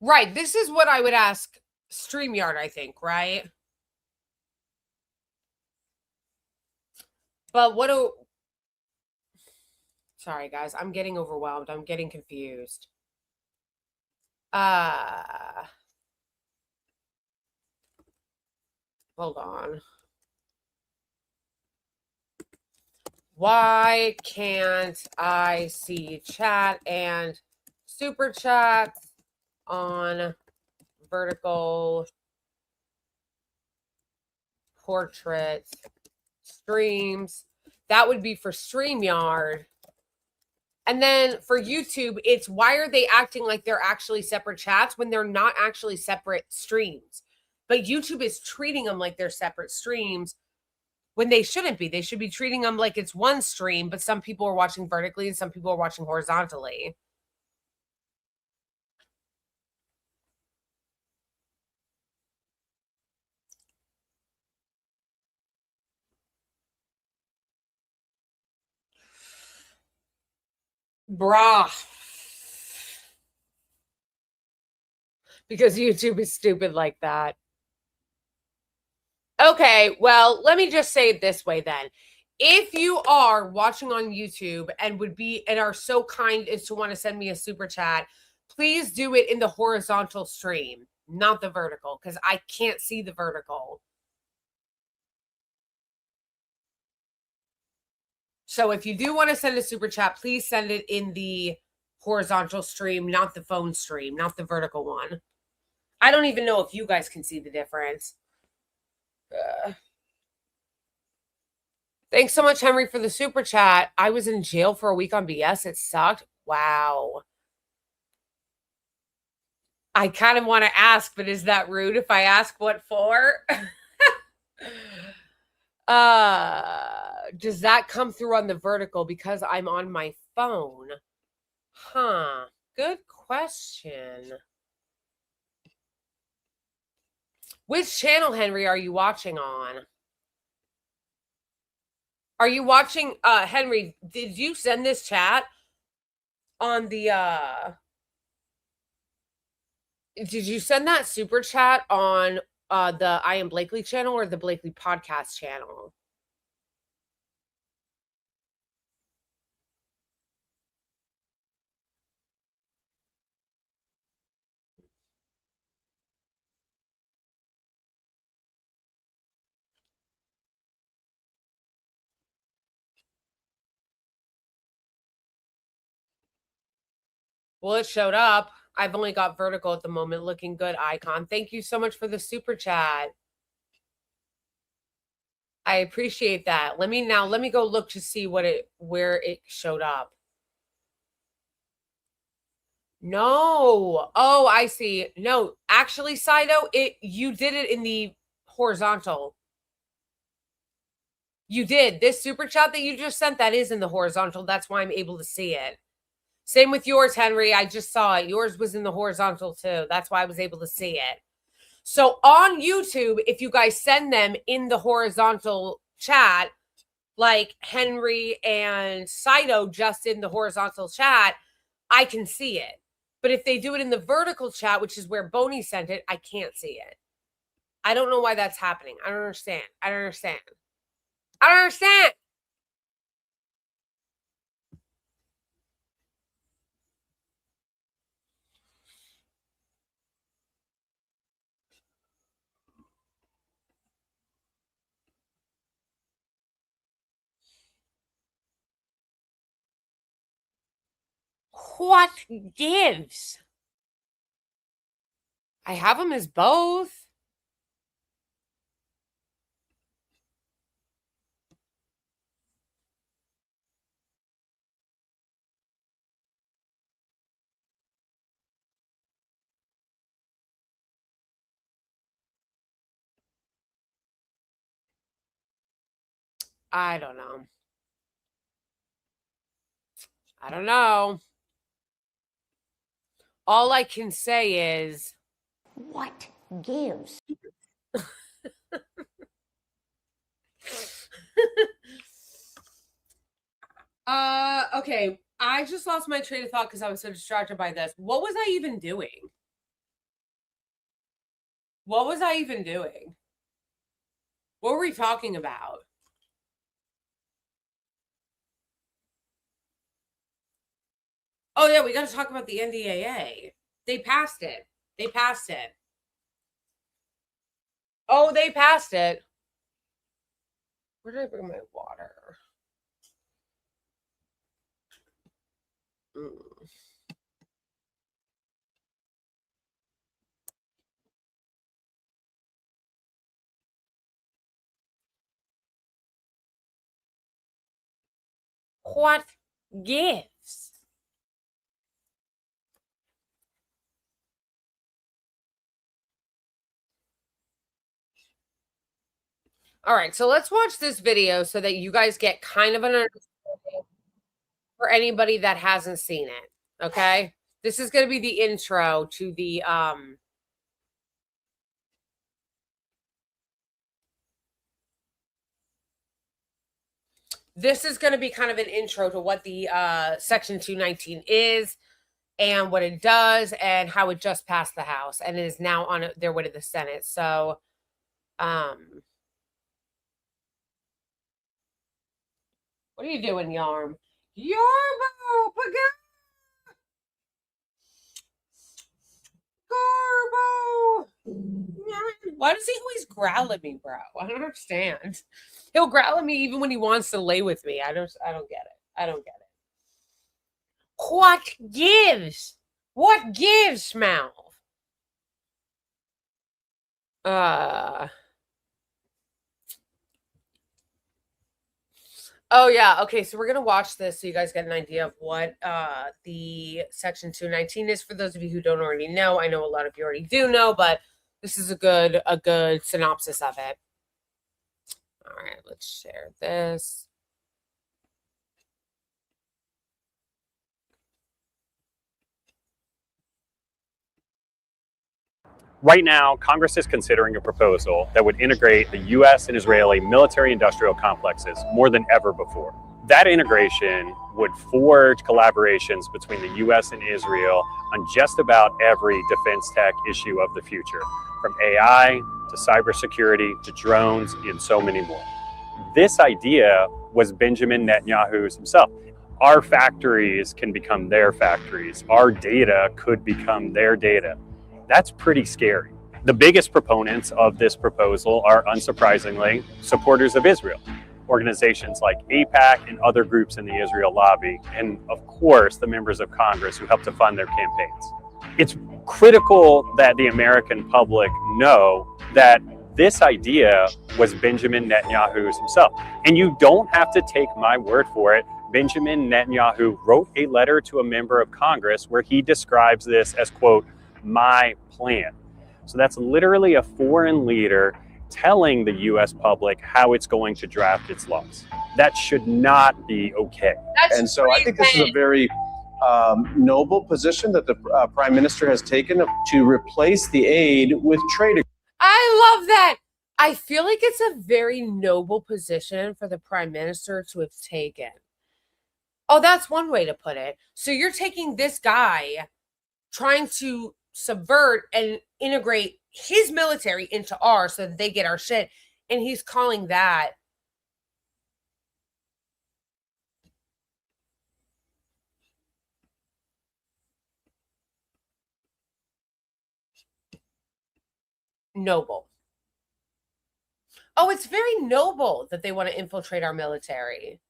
Right. This is what I would ask StreamYard, I think, right? But what do... Sorry, guys. I'm getting overwhelmed. I'm getting confused. Hold on. Why can't I see chat and super chat on vertical portrait streams? That would be for StreamYard. And then for YouTube, it's why are they acting like they're actually separate chats when they're not actually separate streams? But YouTube is treating them like they're separate streams when they shouldn't be. They should be treating them like it's one stream, but some people are watching vertically and some people are watching horizontally. Brah. Because YouTube is stupid like that. Okay, well, let me just say it this way then. If you are watching on YouTube and would be and are so kind as to want to send me a super chat, please do it in the horizontal stream, not the vertical, because I can't see the vertical. So if you do want to send a super chat, please send it in the horizontal stream, not the phone stream, not the vertical one. I don't even know if you guys can see the difference. Thanks so much, Henry, for the super chat. I was in jail for a week on BS. It sucked. Wow. I kind of want to ask, but is that rude if I ask what for? Does that come through on the vertical because I'm on my phone? Huh. Good question. Which channel, Henry, are you watching on? Are you watching, Henry, did you send this chat on the, did you send that super chat on the I Am Blakeley channel or the Blakeley podcast channel? Well, it showed up. I've only got vertical at the moment. Looking good, icon. Thank you so much for the super chat. I appreciate that. Let me go look to see where it showed up. No. Oh, I see. No, actually, Sido, you did it in the horizontal. You did. This super chat that you just sent, that is in the horizontal. That's why I'm able to see it. Same with yours, Henry. I just saw it. Yours was in the horizontal too. That's why I was able to see it. So on YouTube, if you guys send them in the horizontal chat, like Henry and Saito just in the horizontal chat, I can see it. But if they do it in the vertical chat, which is where Boney sent it, I can't see it. I don't know why that's happening. I don't understand. I don't understand. I don't understand. What gives? I have them as both. I don't know. I don't know. All I can say is, What gives? okay. I just lost my train of thought because I was so distracted by this. What was I even doing? What was I even doing? What were we talking about? Oh, yeah, we got to talk about the NDAA. They passed it. They passed it. Oh, they passed it. Where did I bring my water? What gives? All right, so let's watch this video so that you guys get kind of an understanding for anybody that hasn't seen it, okay? This is going to be the intro to the this is going to be kind of an intro to what the Section 219 is and what it does and how it just passed the House and is now on their way to the Senate. So, what are you doing, Yarm? Yarbo! Garbo! Why does he always growl at me, bro? I don't understand. He'll growl at me even when he wants to lay with me. I don't get it. I don't get it. What gives? What gives, mouth? Oh, yeah. Okay, so we're going to watch this so you guys get an idea of what the Section 219 is for those of you who don't already know. I know a lot of you already do know, but this is a good synopsis of it. All right, let's share this. Right now, Congress is considering a proposal that would integrate the U.S. and Israeli military-industrial complexes more than ever before. That integration would forge collaborations between the U.S. and Israel on just about every defense tech issue of the future, from AI to cybersecurity to drones and so many more. This idea was Benjamin Netanyahu's himself. Our factories can become their factories. Our data could become their data. That's pretty scary. The biggest proponents of this proposal are, unsurprisingly, supporters of Israel. Organizations like AIPAC and other groups in the Israel lobby, and of course, the members of Congress who help to fund their campaigns. It's critical that the American public know that this idea was Benjamin Netanyahu's himself. And you don't have to take my word for it. Benjamin Netanyahu wrote a letter to a member of Congress where he describes this as, quote, my plan. So that's literally a foreign leader telling the U.S. public how it's going to draft its laws. That should not be okay. And so I think this is a very noble position that the Prime Minister has taken to replace the aid with trade. I love that. I feel like it's a very noble position for the prime minister to have taken. Oh, that's one way to put it. So you're taking this guy trying to subvert and integrate his military into ours so that they get our shit, and he's calling that noble. Oh, it's very noble that they want to infiltrate our military.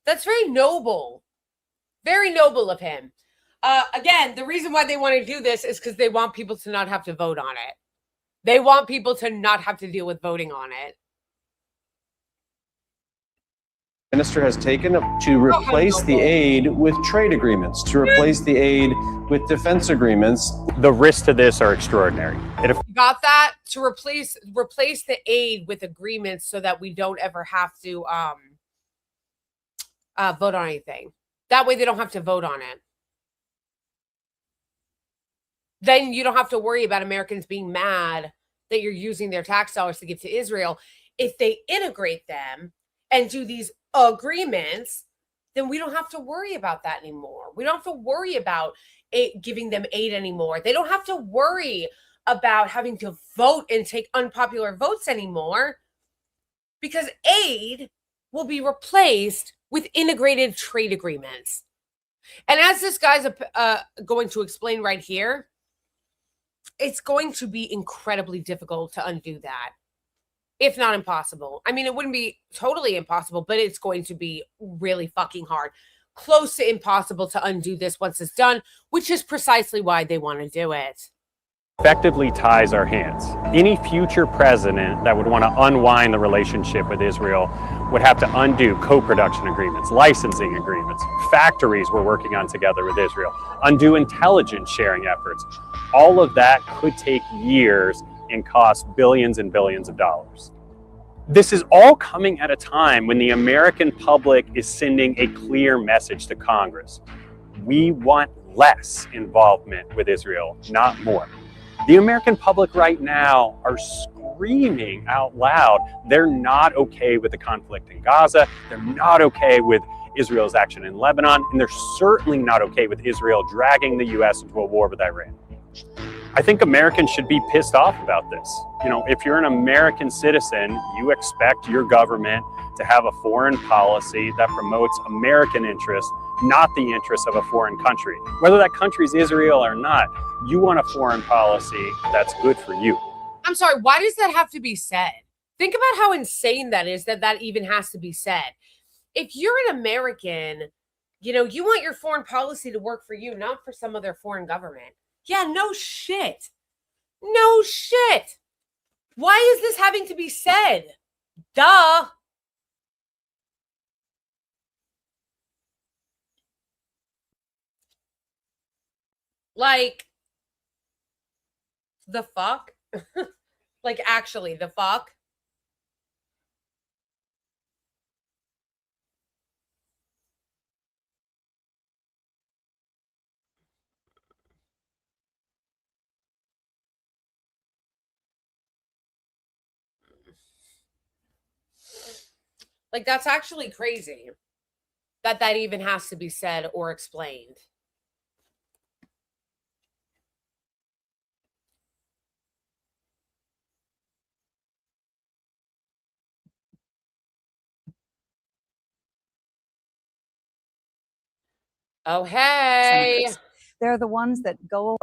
That's very noble. Very noble of him. Again, the reason why they want to do this is because they want people to not have to vote on it. They want people to not have to deal with voting on it. Minister has taken to replace the aid with trade agreements, to replace the aid with defense agreements. The risks to this are extraordinary. You got that? To replace the aid with agreements so that we don't ever have to vote on anything. That way they don't have to vote on it. Then you don't have to worry about Americans being mad that you're using their tax dollars to give to Israel. If they integrate them and do these agreements, then we don't have to worry about that anymore. We don't have to worry about giving them aid anymore. They don't have to worry about having to vote and take unpopular votes anymore, because aid will be replaced with integrated trade agreements. And as this guy's going to explain right here, it's going to be incredibly difficult to undo that, if not impossible. I mean, it wouldn't be totally impossible, but it's going to be really fucking hard. Close to impossible to undo this once it's done, which is precisely why they want to do it. Effectively ties our hands. Any future president that would want to unwind the relationship with Israel would have to undo co-production agreements, licensing agreements, factories we're working on together with Israel, undo intelligence sharing efforts. All of that could take years and cost billions and billions of dollars. This is all coming at a time when the American public is sending a clear message to Congress. We want less involvement with Israel, not more. The American public right now are screaming out loud. They're not okay with the conflict in Gaza. They're not okay with Israel's action in Lebanon. And they're certainly not okay with Israel dragging the U.S. into a war with Iran. I think Americans should be pissed off about this. You know, if you're an American citizen, you expect your government to have a foreign policy that promotes American interests, not the interests of a foreign country. Whether that country is Israel or not, you want a foreign policy that's good for you. I'm sorry, why does that have to be said? Think about how insane that is, that even has to be said. If you're an American, you know, you want your foreign policy to work for you, not for some other foreign government. Yeah, no shit. No shit. Why is this having to be said? Duh. Like, the fuck? Like, actually, the fuck? Like, that's actually crazy that even has to be said or explained. Oh, hey. Senators. They're the ones that go.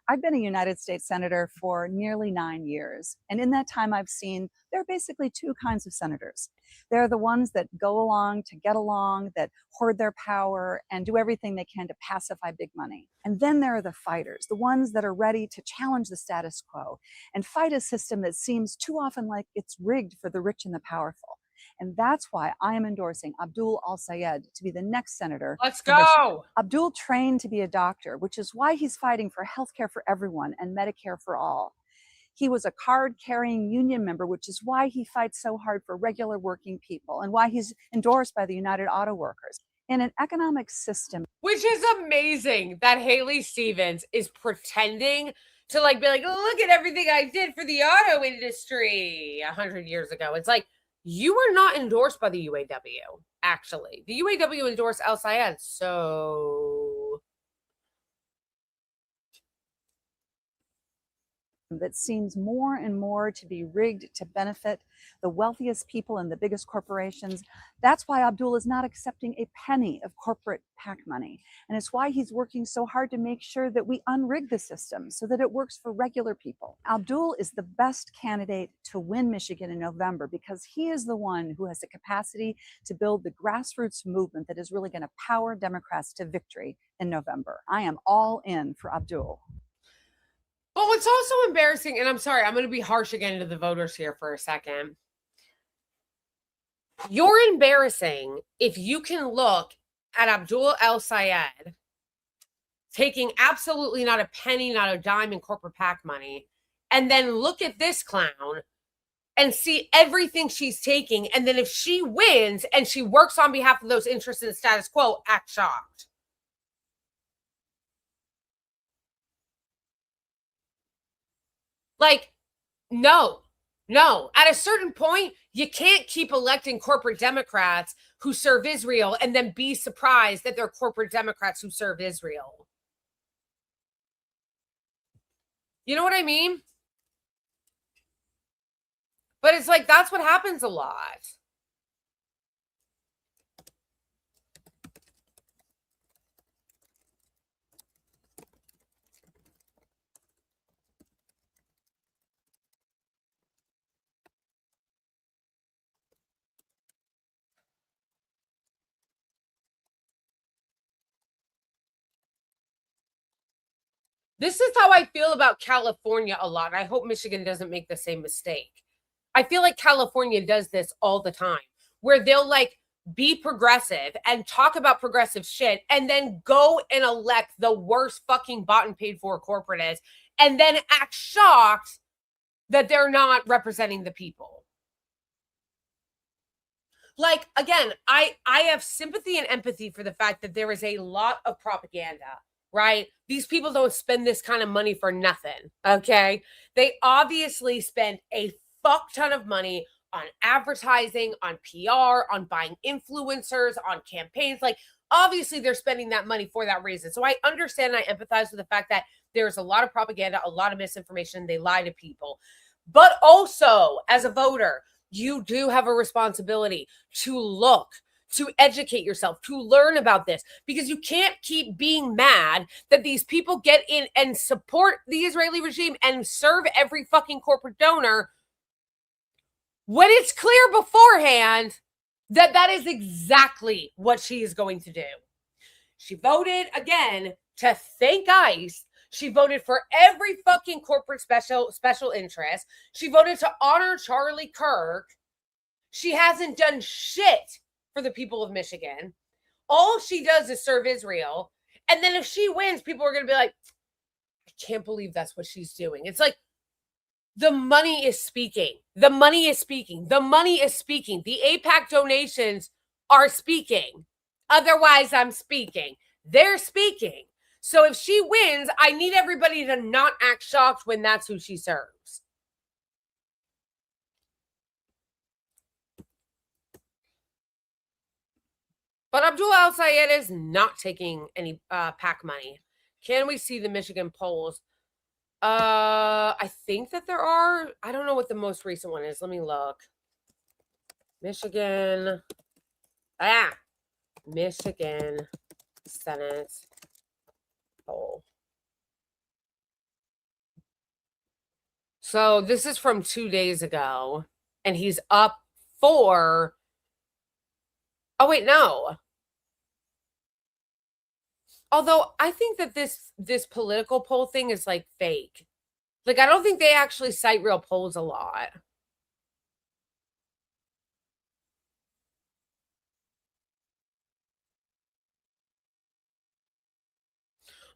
I've been a United States Senator for nearly 9 years. And in that time, I've seen there are basically two kinds of senators. There are the ones that go along to get along, that hoard their power and do everything they can to pacify big money. And then there are the fighters, the ones that are ready to challenge the status quo and fight a system that seems too often like it's rigged for the rich and the powerful. And that's why I am endorsing Abdul al-Sayed to be the next senator. Let's go. Abdul trained to be a doctor, which is why he's fighting for healthcare for everyone and Medicare for all. He was a card-carrying union member, which is why he fights so hard for regular working people and why he's endorsed by the United Auto Workers. In an economic system. Which is amazing that Haley Stevens is pretending to like be like, look at everything I did for the auto industry 100 years ago. It's like, you were not endorsed by the UAW, actually. The UAW endorsed Al Sayed, so... that seems more and more to be rigged to benefit the wealthiest people and the biggest corporations. That's why Abdul is not accepting a penny of corporate PAC money. And it's why he's working so hard to make sure that we unrig the system so that it works for regular people. Abdul is the best candidate to win Michigan in November because he is the one who has the capacity to build the grassroots movement that is really going to power Democrats to victory in November. I am all in for Abdul. But what's also embarrassing, and I'm sorry, I'm going to be harsh again to the voters here for a second. You're embarrassing if you can look at Abdul El Sayed taking absolutely not a penny, not a dime in corporate PAC money, and then look at this clown and see everything she's taking. And then if she wins and she works on behalf of those interests in the status quo, act shocked. Like, no. At a certain point, you can't keep electing corporate Democrats who serve Israel and then be surprised that they're corporate Democrats who serve Israel. You know what I mean? But it's like, that's what happens a lot. This is how I feel about California a lot. I hope Michigan doesn't make the same mistake. I feel like California does this all the time, where they'll like be progressive and talk about progressive shit and then go and elect the worst fucking bought and paid for corporate is, and then act shocked that they're not representing the people. Like, again, I have sympathy and empathy for the fact that there is a lot of propaganda, right? These people don't spend this kind of money for nothing, okay? They obviously spend a fuck ton of money on advertising, on PR, on buying influencers, on campaigns. Like, obviously they're spending that money for that reason. So I understand, I empathize with the fact that there's a lot of propaganda, a lot of misinformation. They lie to people. But also, as a voter, you do have a responsibility to look, to educate yourself, to learn about this, because you can't keep being mad that these people get in and support the Israeli regime and serve every fucking corporate donor when it's clear beforehand that that is exactly what she is going to do. She voted, again, to thank ICE. She voted for every fucking corporate special interest. She voted to honor Charlie Kirk. She hasn't done shit for the people of Michigan. All she does is serve Israel. And then if she wins, people are going to be like, I can't believe that's what she's doing. It's like, the money is speaking. The money is speaking. The money is speaking. The AIPAC donations are speaking. Otherwise, I'm speaking. They're speaking. So if she wins, I need everybody to not act shocked when that's who she serves. But Abdul El Sayed is not taking any PAC money. Can we see the Michigan polls? I think that there are. I don't know what the most recent one is. Let me look. Michigan. Michigan Senate poll. So this is from 2 days ago, and he's up for. Oh wait, no. Although I think that this political poll thing is like fake. Like, I don't think they actually cite real polls a lot.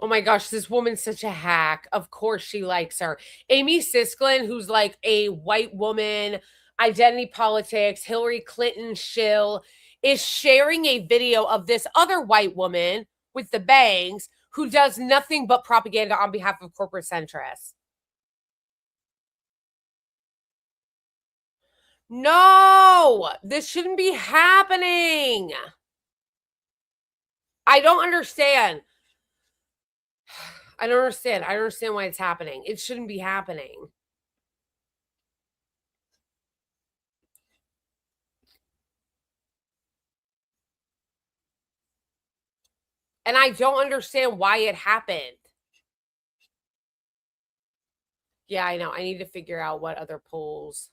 Oh my gosh, this woman's such a hack. Of course she likes her. Amy Sisklin, who's like a white woman, identity politics, Hillary Clinton shill, is sharing a video of this other white woman with the bangs who does nothing but propaganda on behalf of corporate centrists. No, this shouldn't be happening. I don't understand. I don't understand. I don't understand why it's happening. It shouldn't be happening. And I don't understand why it happened. Yeah, I know. I need to figure out what other polls.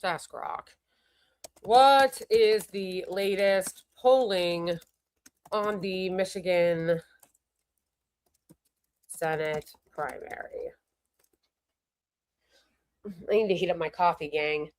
Ask Rock. What is the latest polling on the Michigan Senate primary? I need to heat up my coffee, gang.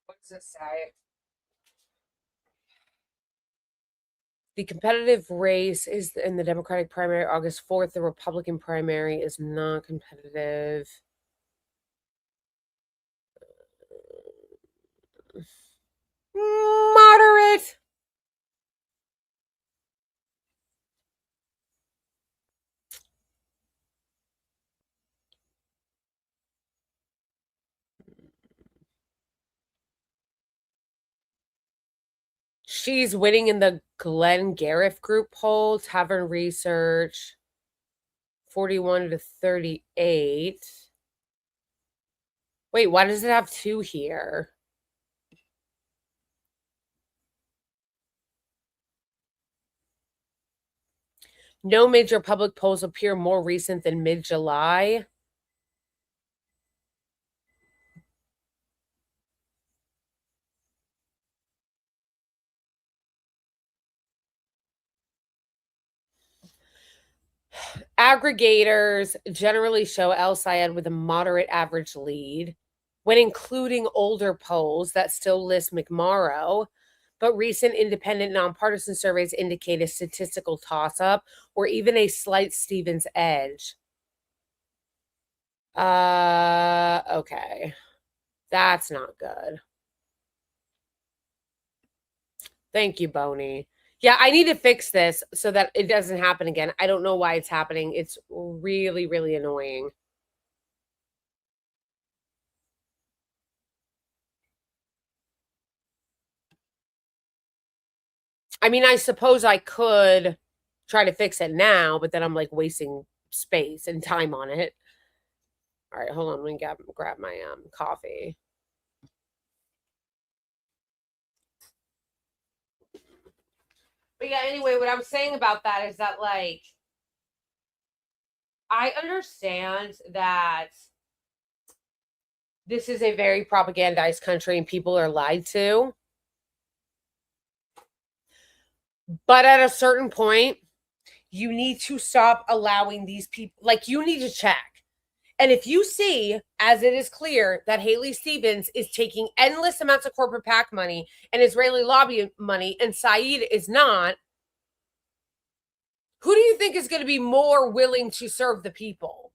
What does it say? The competitive race is in the Democratic primary August 4th. The Republican primary is not competitive. Moderate. She's winning in the Glenn Gariff group poll, Tavern Research, 41 to 38. Wait, why does it have 2 here? No major public polls appear more recent than mid-July. Aggregators generally show El Sayed with a moderate average lead when including older polls that still list McMorrow, but recent independent nonpartisan surveys indicate a statistical toss-up or even a slight Stevens edge. Okay. That's not good. Thank you, Boney. Yeah, I need to fix this so that it doesn't happen again. I don't know why it's happening. It's really, really annoying. I mean, I suppose I could try to fix it now, but then I'm like wasting space and time on it. All right, hold on. Let me grab my coffee. But yeah, anyway, what I'm saying about that is that, like, I understand that this is a very propagandized country and people are lied to. But at a certain point, you need to stop allowing these people, like, you need to check. And if you see, as it is clear, that Haley Stevens is taking endless amounts of corporate PAC money and Israeli lobby money, and Saeed is not, who do you think is going to be more willing to serve the people?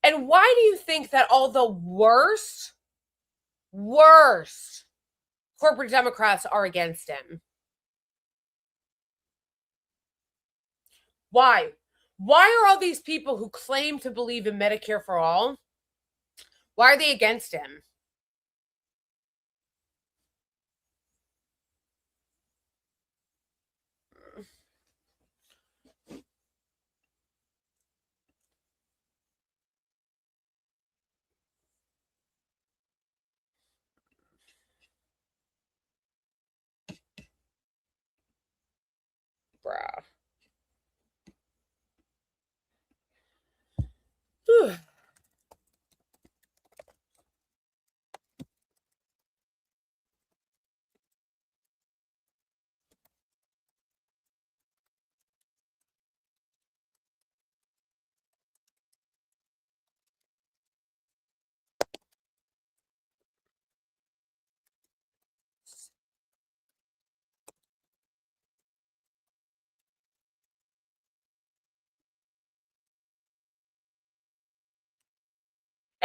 And why do you think that all the worst corporate Democrats are against him? Why? Why are all these people who claim to believe in Medicare for all, why are they against him?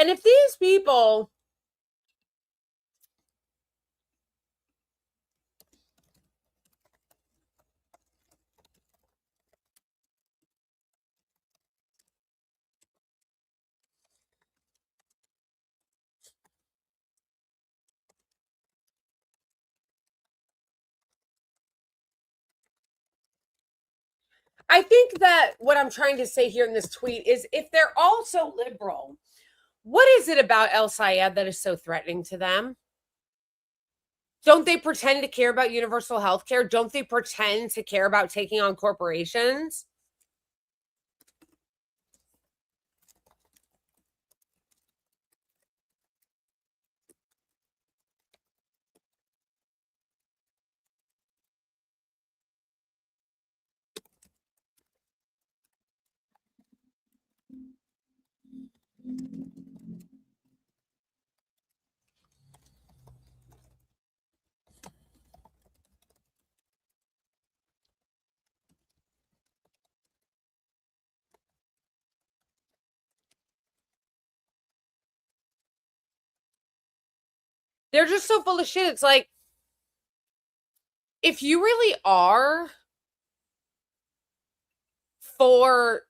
And if these people I think that what I'm trying to say here in this tweet is if they're all so liberal, what is it about El Sayed that is so threatening to them? Don't they pretend to care about universal health care? Don't they pretend to care about taking on corporations? They're just so full of shit. It's like, if you really are for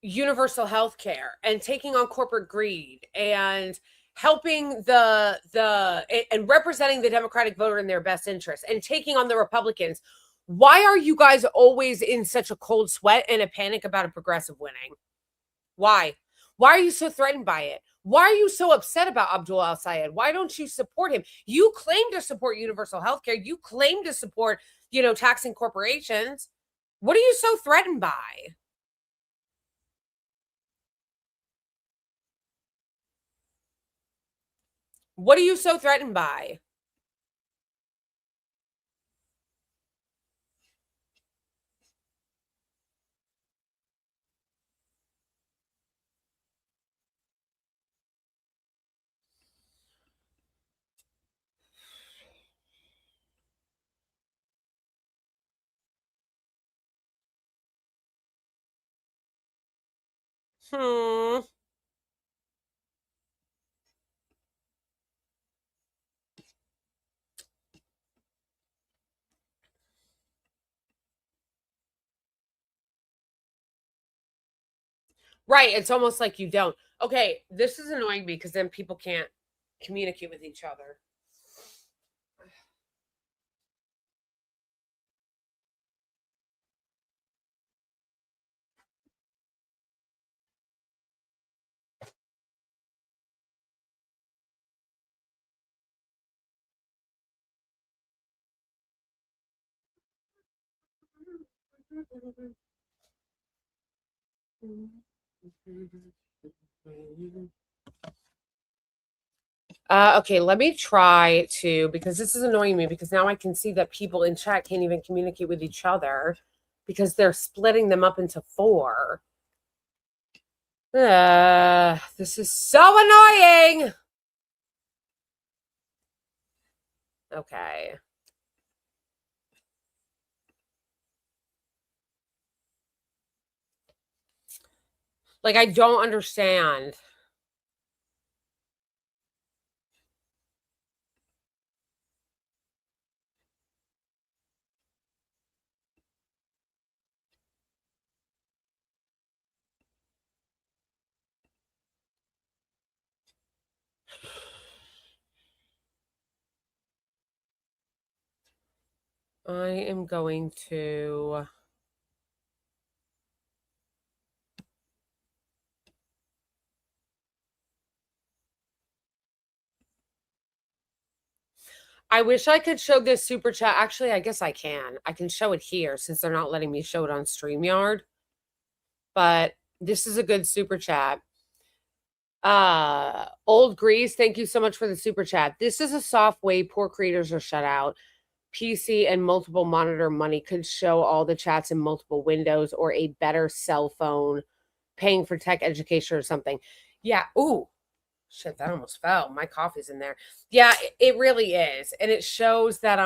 universal health care and taking on corporate greed and helping and representing the Democratic voter in their best interest and taking on the Republicans, why are you guys always in such a cold sweat and a panic about a progressive winning? Why? Why are you so threatened by it? Why are you so upset about Abdul al-Sayed? Why don't you support him? You claim to support universal health care. You claim to support, taxing corporations. What are you so threatened by? What are you so threatened by? Hmm. Right. It's almost like you don't. Okay, this is annoying me because then people can't communicate with each other. Okay, let me try to, because this is annoying me because now I can see that people in chat can't even communicate with each other because they're splitting them up into 4. This is so annoying. Okay. Like, I don't understand. I am going to... I wish I could show this super chat. Actually, I guess I can. I can show it here since they're not letting me show it on StreamYard. But this is a good super chat. Old Grease, thank you so much for the super chat. This is a soft way poor creators are shut out. PC and multiple monitor money could show all the chats in multiple windows or a better cell phone paying for tech education or something. Yeah. Ooh. Shit, that almost fell. My coffee's in there. Yeah, it really is. And it shows that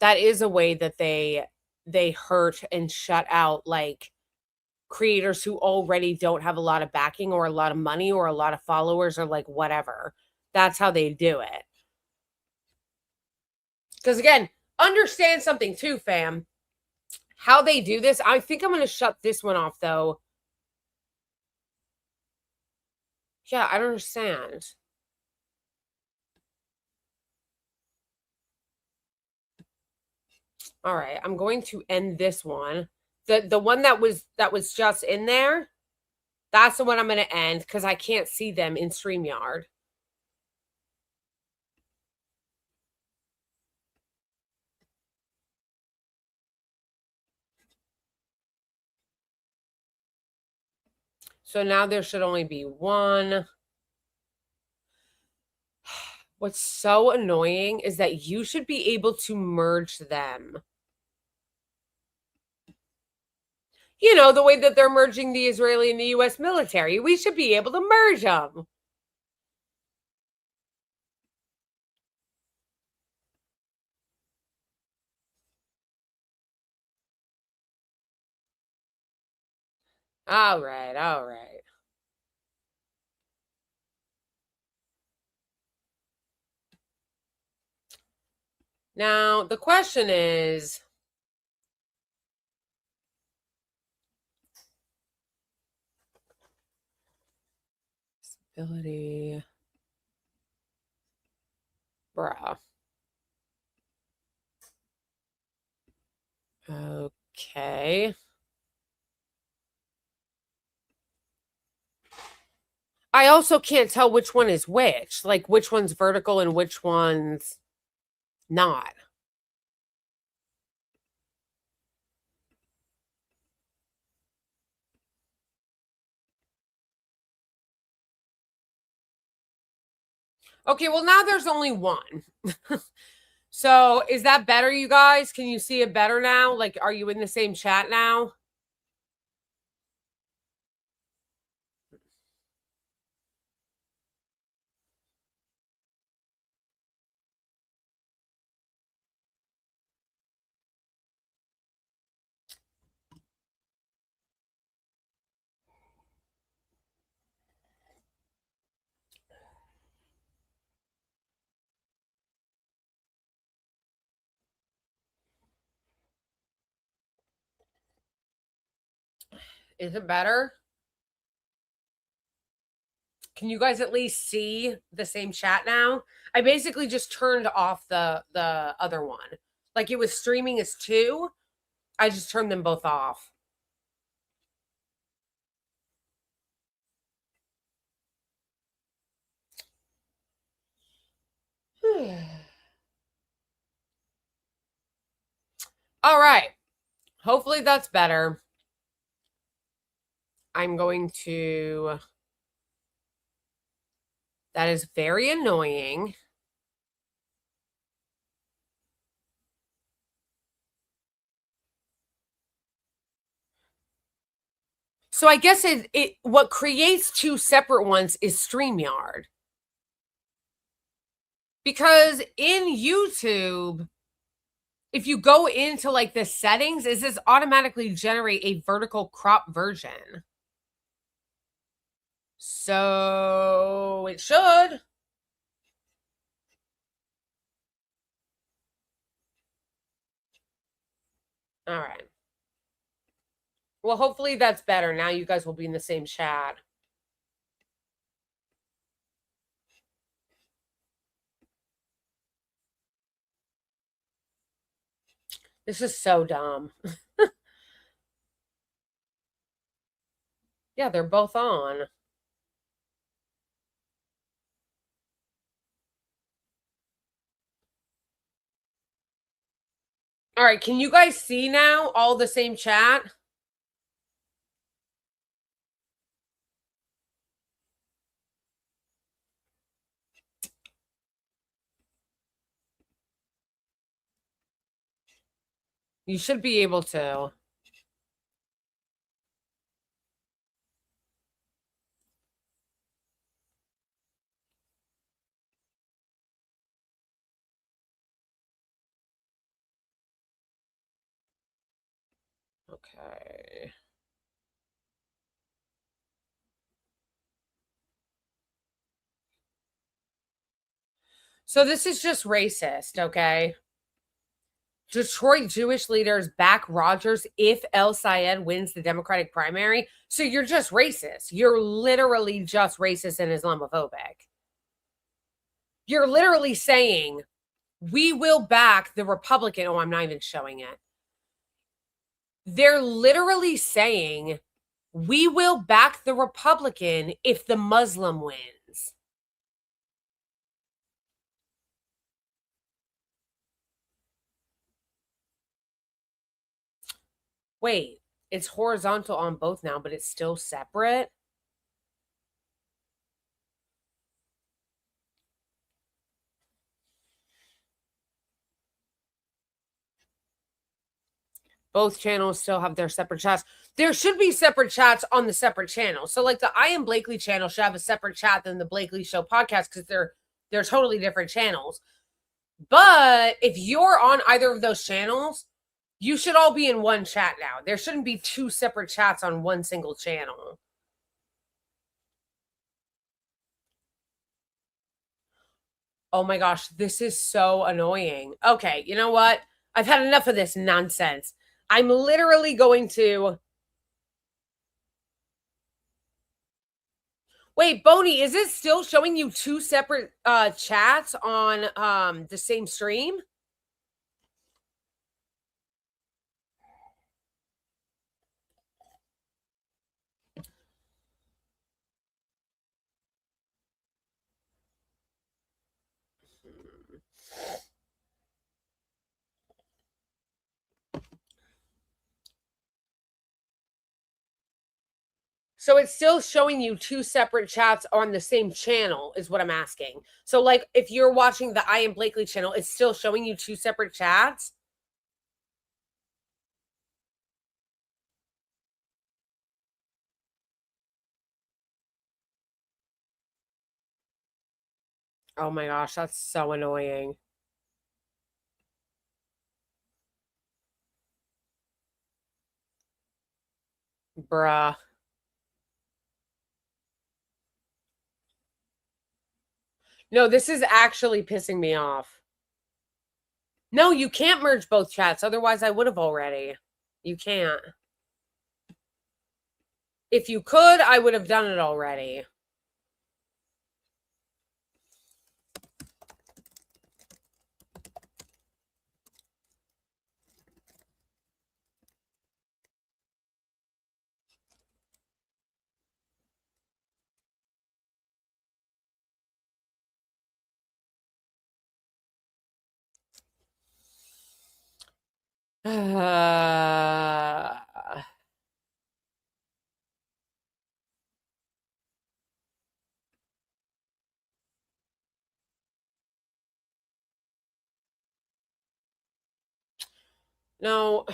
that is a way that they hurt and shut out like creators who already don't have a lot of backing or a lot of money or a lot of followers or like whatever. That's how they do it. Because again, understand something too, fam. How they do this, I think I'm going to shut this one off though. Yeah, I don't understand. All right, I'm going to end this one. The one that was just in there, that's the one I'm going to end because I can't see them in StreamYard. So now there should only be one. What's so annoying is that you should be able to merge them. You know, the way that they're merging the Israeli and the U.S. military. We should be able to merge them. All right, all right. Now, the question is, ability, bruh. Okay. I also can't tell which one is which, like which one's vertical and which one's not. Okay, well, now there's only one. So is that better, you guys? Can you see it better now? Like, are you in the same chat now? Is it better? Can you guys at least see the same chat now? I basically just turned off the other one. Like it was streaming as two. I just turned them both off. All right. Hopefully that's better. I'm going to... That is very annoying. So I guess it what creates two separate ones is StreamYard. Because in YouTube, if you go into like the settings, is this automatically generate a vertical crop version? So it should. All right. Well, hopefully that's better. Now you guys will be in the same chat. This is so dumb. Yeah, they're both on. All right, can you guys see now all the same chat? You should be able to. Okay. So this is just racist, okay? Detroit Jewish leaders back Rogers if El Sayed wins the Democratic primary. So you're just racist. You're literally just racist and Islamophobic. You're literally saying, we will back the Republican. Oh, I'm not even showing it. They're literally saying, we will back the Republican if the Muslim wins. Wait, it's horizontal on both now, but it's still separate? Both channels still have their separate chats. There should be separate chats on the separate channel. So like the I Am Blakely channel should have a separate chat than the Blakely Show podcast because they're totally different channels. But if you're on either of those channels, you should all be in one chat now. There shouldn't be two separate chats on one single channel. Oh my gosh, this is so annoying. Okay, you know what? I've had enough of this nonsense. I'm literally going to... Wait, Boney, is it still showing you two separate chats on the same stream? So it's still showing you two separate chats on the same channel is what I'm asking. So like if you're watching the I Am Blakely channel, it's still showing you two separate chats? Oh my gosh, that's so annoying. Bruh. No, this is actually pissing me off. No, you can't merge both chats. Otherwise, I would have already. You can't. If you could, I would have done it already. No.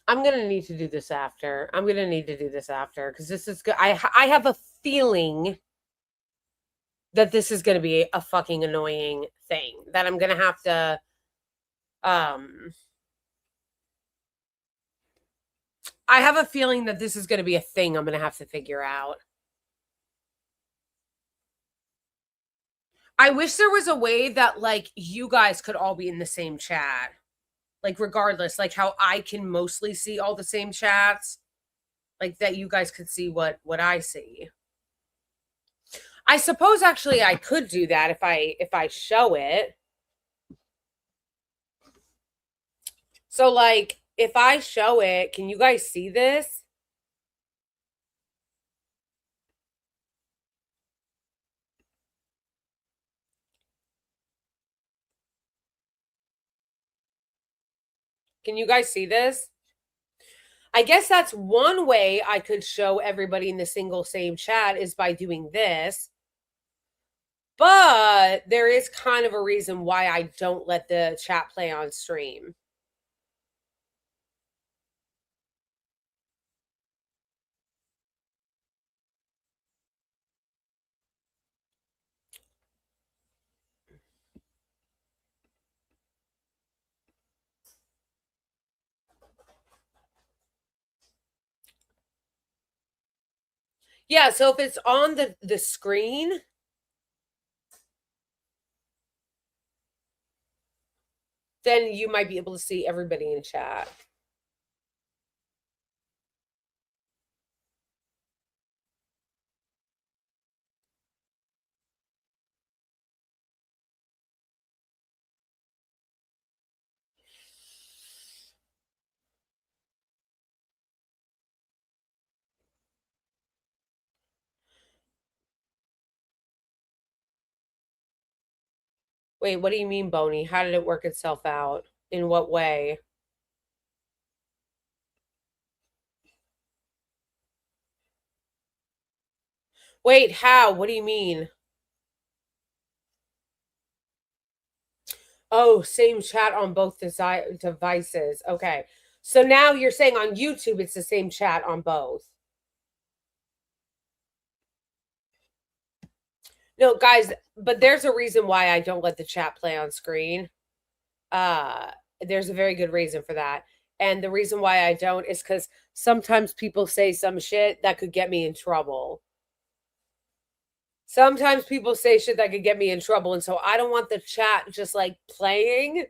I'm going to need to do this after. I'm going to need to do this after because this is good. I have a feeling that this is going to be a fucking annoying thing that I'm going to have to I have a feeling that this is going to be a thing I'm going to have to figure out. I wish there was a way that like you guys could all be in the same chat. Like regardless, like how I can mostly see all the same chats, like that you guys could see what I see. I suppose actually I could do that if I show it. So like if I show it, can you guys see this? Can you guys see this? I guess that's one way I could show everybody in the single same chat is by doing this. But there is kind of a reason why I don't let the chat play on stream. Yeah, so if it's on the screen, then you might be able to see everybody in chat. Wait, what do you mean, Boney? How did it work itself out? In what way? Wait, how? What do you mean? Oh, same chat on both devices. Okay. So now you're saying on YouTube it's the same chat on both. No, guys, but there's a reason why I don't let the chat play on screen. There's a very good reason for that. And the reason why I don't is because sometimes people say some shit that could get me in trouble. Sometimes people say shit that could get me in trouble. And so I don't want the chat just like playing.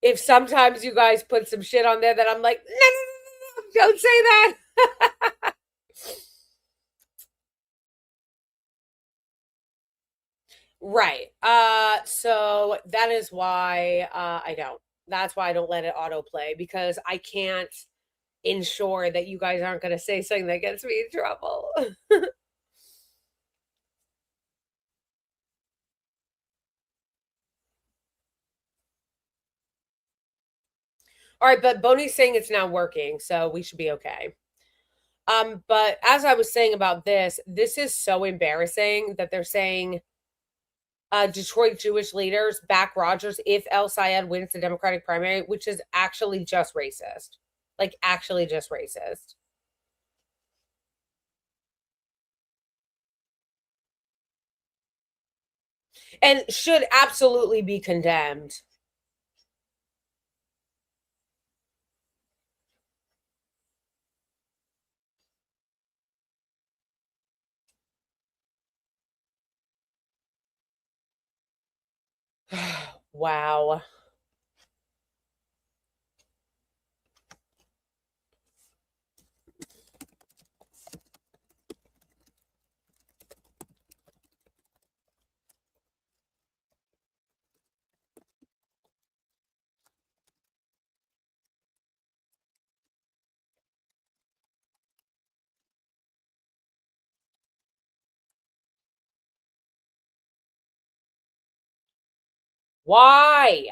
If sometimes you guys put some shit on there that I'm like, no, don't say that. Right. So that is why I don't. That's why I don't let it autoplay, because I can't ensure that you guys aren't going to say something that gets me in trouble. All right, but Boney's saying it's now working, so we should be okay. But as I was saying about this is so embarrassing that they're saying Detroit Jewish leaders back Rogers if El Sayed wins the Democratic primary, which is actually just racist. Like, actually just racist. And should absolutely be condemned. Wow. Why?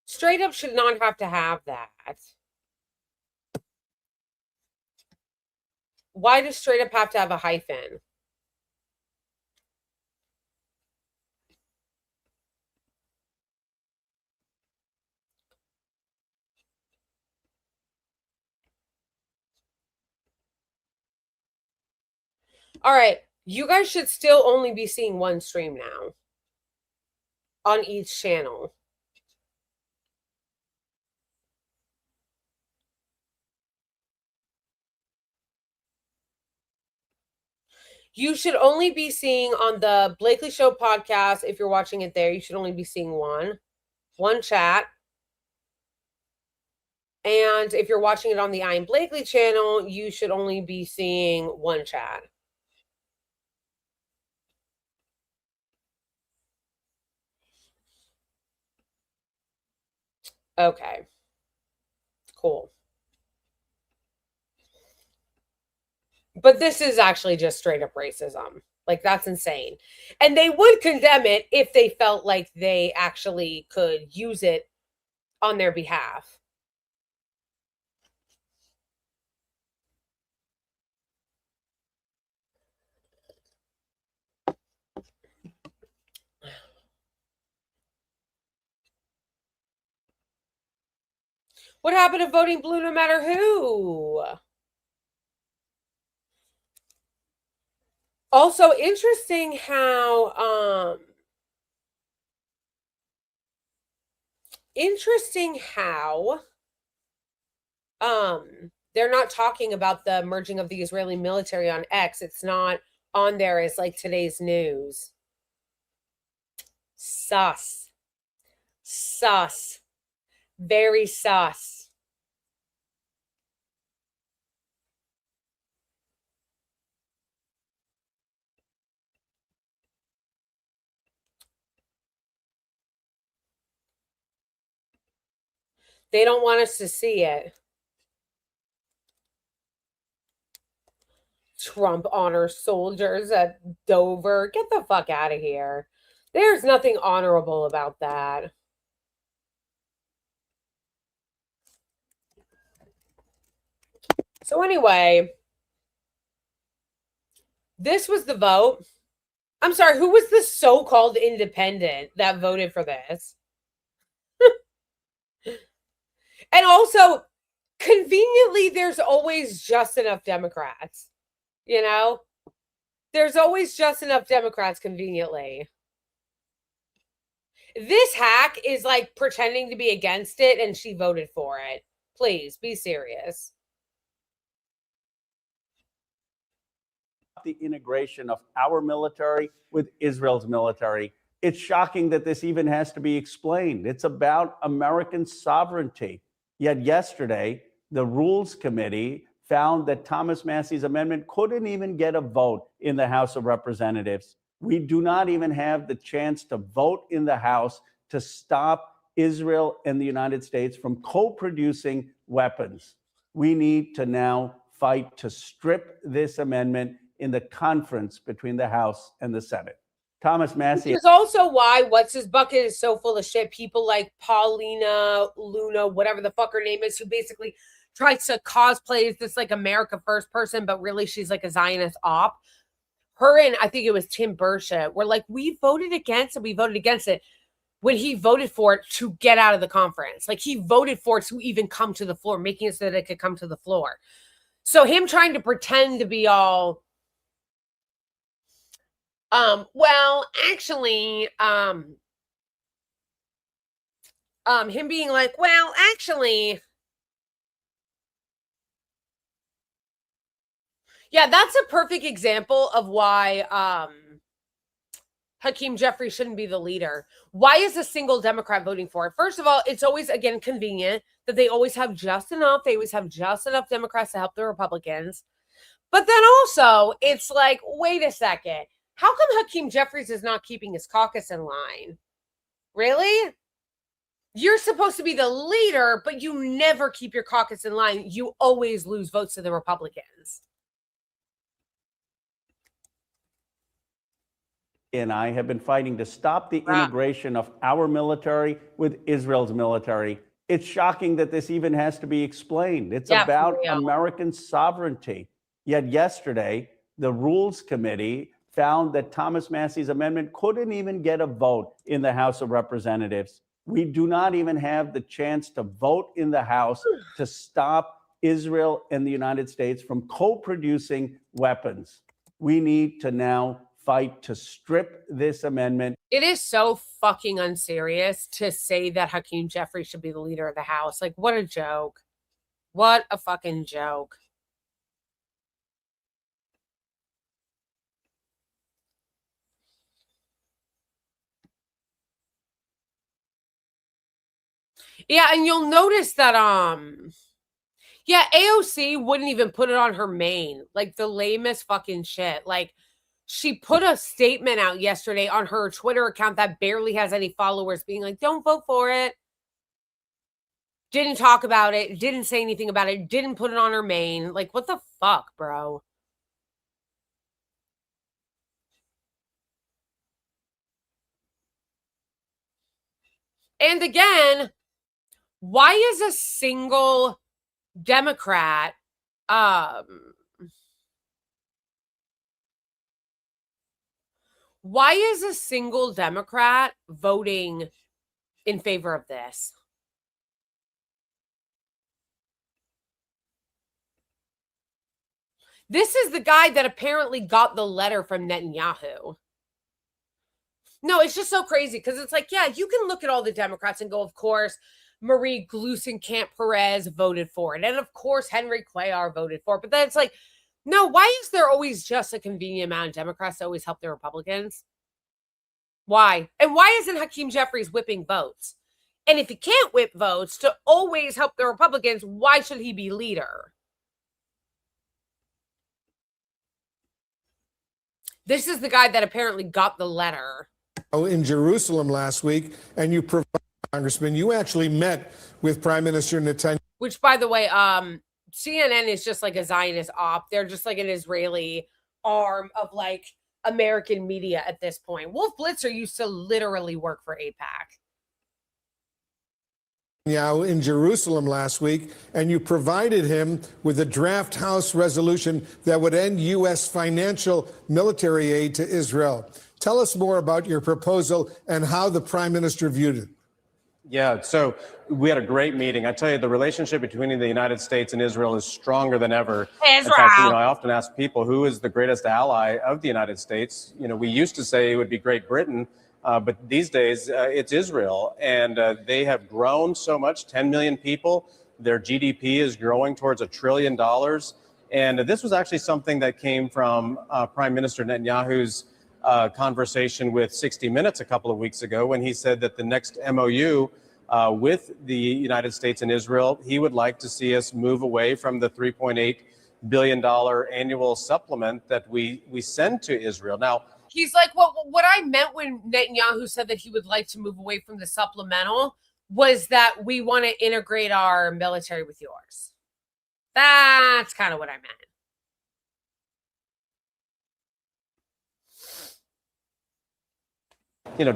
Straight up should not have to have that. Why does straight up have to have a hyphen? All right, you guys should still only be seeing one stream now on each channel. You should only be seeing on the Blakely Show podcast, if you're watching it there, you should only be seeing one chat. And if you're watching it on the I Am Blakely channel, you should only be seeing one chat. Okay. Cool. But this is actually just straight up racism. Like, that's insane. And they would condemn it if they felt like they actually could use it on their behalf. What happened to voting blue no matter who? Also, interesting how they're not talking about the merging of the Israeli military on X. It's not on there as like today's news. Sus. Sus. Very sus. They don't want us to see it. Trump honors soldiers at Dover. Get the fuck out of here. There's nothing honorable about that. So anyway, this was the vote. I'm sorry, who was the so-called independent that voted for this? And also, conveniently, there's always just enough Democrats. You know? There's always just enough Democrats, conveniently. This hack is like pretending to be against it, and she voted for it. Please, be serious. The integration of our military with Israel's military. It's shocking that this even has to be explained. It's about American sovereignty. Yet yesterday, the Rules Committee found that Thomas Massey's amendment couldn't even get a vote in the House of Representatives. We do not even have the chance to vote in the House to stop Israel and the United States from co-producing weapons. We need to now fight to strip this amendment in the conference between the House and the Senate. Thomas Massey. Which is also why What's His Bucket is so full of shit. People like Paulina Luna, whatever the fuck her name is, who basically tries to cosplay as this like America First person, but really she's like a Zionist op. Her and I think it was Tim Burchett were like, we voted against it when he voted for it to get out of the conference. Like he voted for it to even come to the floor, making it so that it could come to the floor. So him trying to pretend to be all well, actually, him being like, well, actually, yeah, that's a perfect example of why, Hakeem Jeffries shouldn't be the leader. Why is a single Democrat voting for it? First of all, it's always, again, convenient that they always have just enough. They always have just enough Democrats to help the Republicans. But then also, it's like, wait a second. How come Hakeem Jeffries is not keeping his caucus in line? Really? You're supposed to be the leader, but you never keep your caucus in line. You always lose votes to the Republicans. And I have been fighting to stop the integration of our military with Israel's military. It's shocking that this even has to be explained. It's about American sovereignty. Yet yesterday, the Rules Committee found that Thomas Massey's amendment couldn't even get a vote in the House of Representatives. We do not even have the chance to vote in the House to stop Israel and the United States from co-producing weapons. We need to now fight to strip this amendment. It is so fucking unserious to say that Hakeem Jeffries should be the leader of the House. Like, what a joke. What a fucking joke. Yeah, and you'll notice that yeah, AOC wouldn't even put it on her main. Like the lamest fucking shit. Like she put a statement out yesterday on her Twitter account that barely has any followers being like, don't vote for it. Didn't talk about it, didn't say anything about it, didn't put it on her main. Like, what the fuck, bro? And again, why is a single Democrat why is a single Democrat voting in favor of this? This is the guy that apparently got the letter from Netanyahu. No, it's just so crazy because it's like, yeah, you can look at all the Democrats and go, of course, Marie Gluesenkamp-Perez voted for it. And of course, Henry Cuellar voted for it. But then it's like, no, why is there always just a convenient amount of Democrats to always help the Republicans? Why? And why isn't Hakeem Jeffries whipping votes? And if he can't whip votes to always help the Republicans, why should he be leader? This is the guy that apparently got the letter. In Jerusalem last week, and you provided, Congressman, you actually met with Prime Minister Netanyahu. Which, by the way, CNN is just like a Zionist op. They're just like an Israeli arm of like American media at this point. Wolf Blitzer used to literally work for AIPAC. In Jerusalem last week, and you provided him with a draft House resolution that would end U.S. financial military aid to Israel. Tell us more about your proposal and how the Prime Minister viewed it. Yeah, so we had a great meeting. I tell you, the relationship between the United States and Israel is stronger than ever. Israel. In fact, I often ask people, who is the greatest ally of the United States? We used to say it would be Great Britain, but these days it's Israel. And they have grown so much, 10 million people. Their GDP is growing towards $1 trillion. And this was actually something that came from Prime Minister Netanyahu's conversation with 60 Minutes a couple of weeks ago, when he said that the next MOU with the United States and Israel, he would like to see us move away from the $3.8 billion annual supplement that we send to Israel. Now, he's like, well, what I meant when Netanyahu said that he would like to move away from the supplemental was that we want to integrate our military with yours. That's kind of what I meant.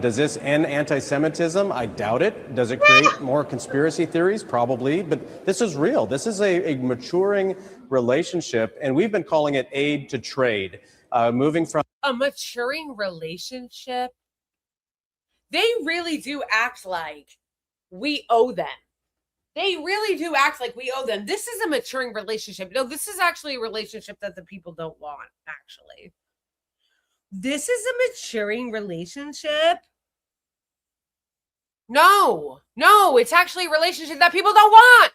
Does this end anti-Semitism? I doubt it. Does it create more conspiracy theories? Probably. But this is real. This is a maturing relationship, and we've been calling it aid to trade, moving from a maturing relationship. They really do act like we owe them. They really do act like we owe them. This is a maturing relationship. No, this is actually a relationship that the people don't want, actually. This is a maturing relationship. No, it's actually a relationship that people don't want.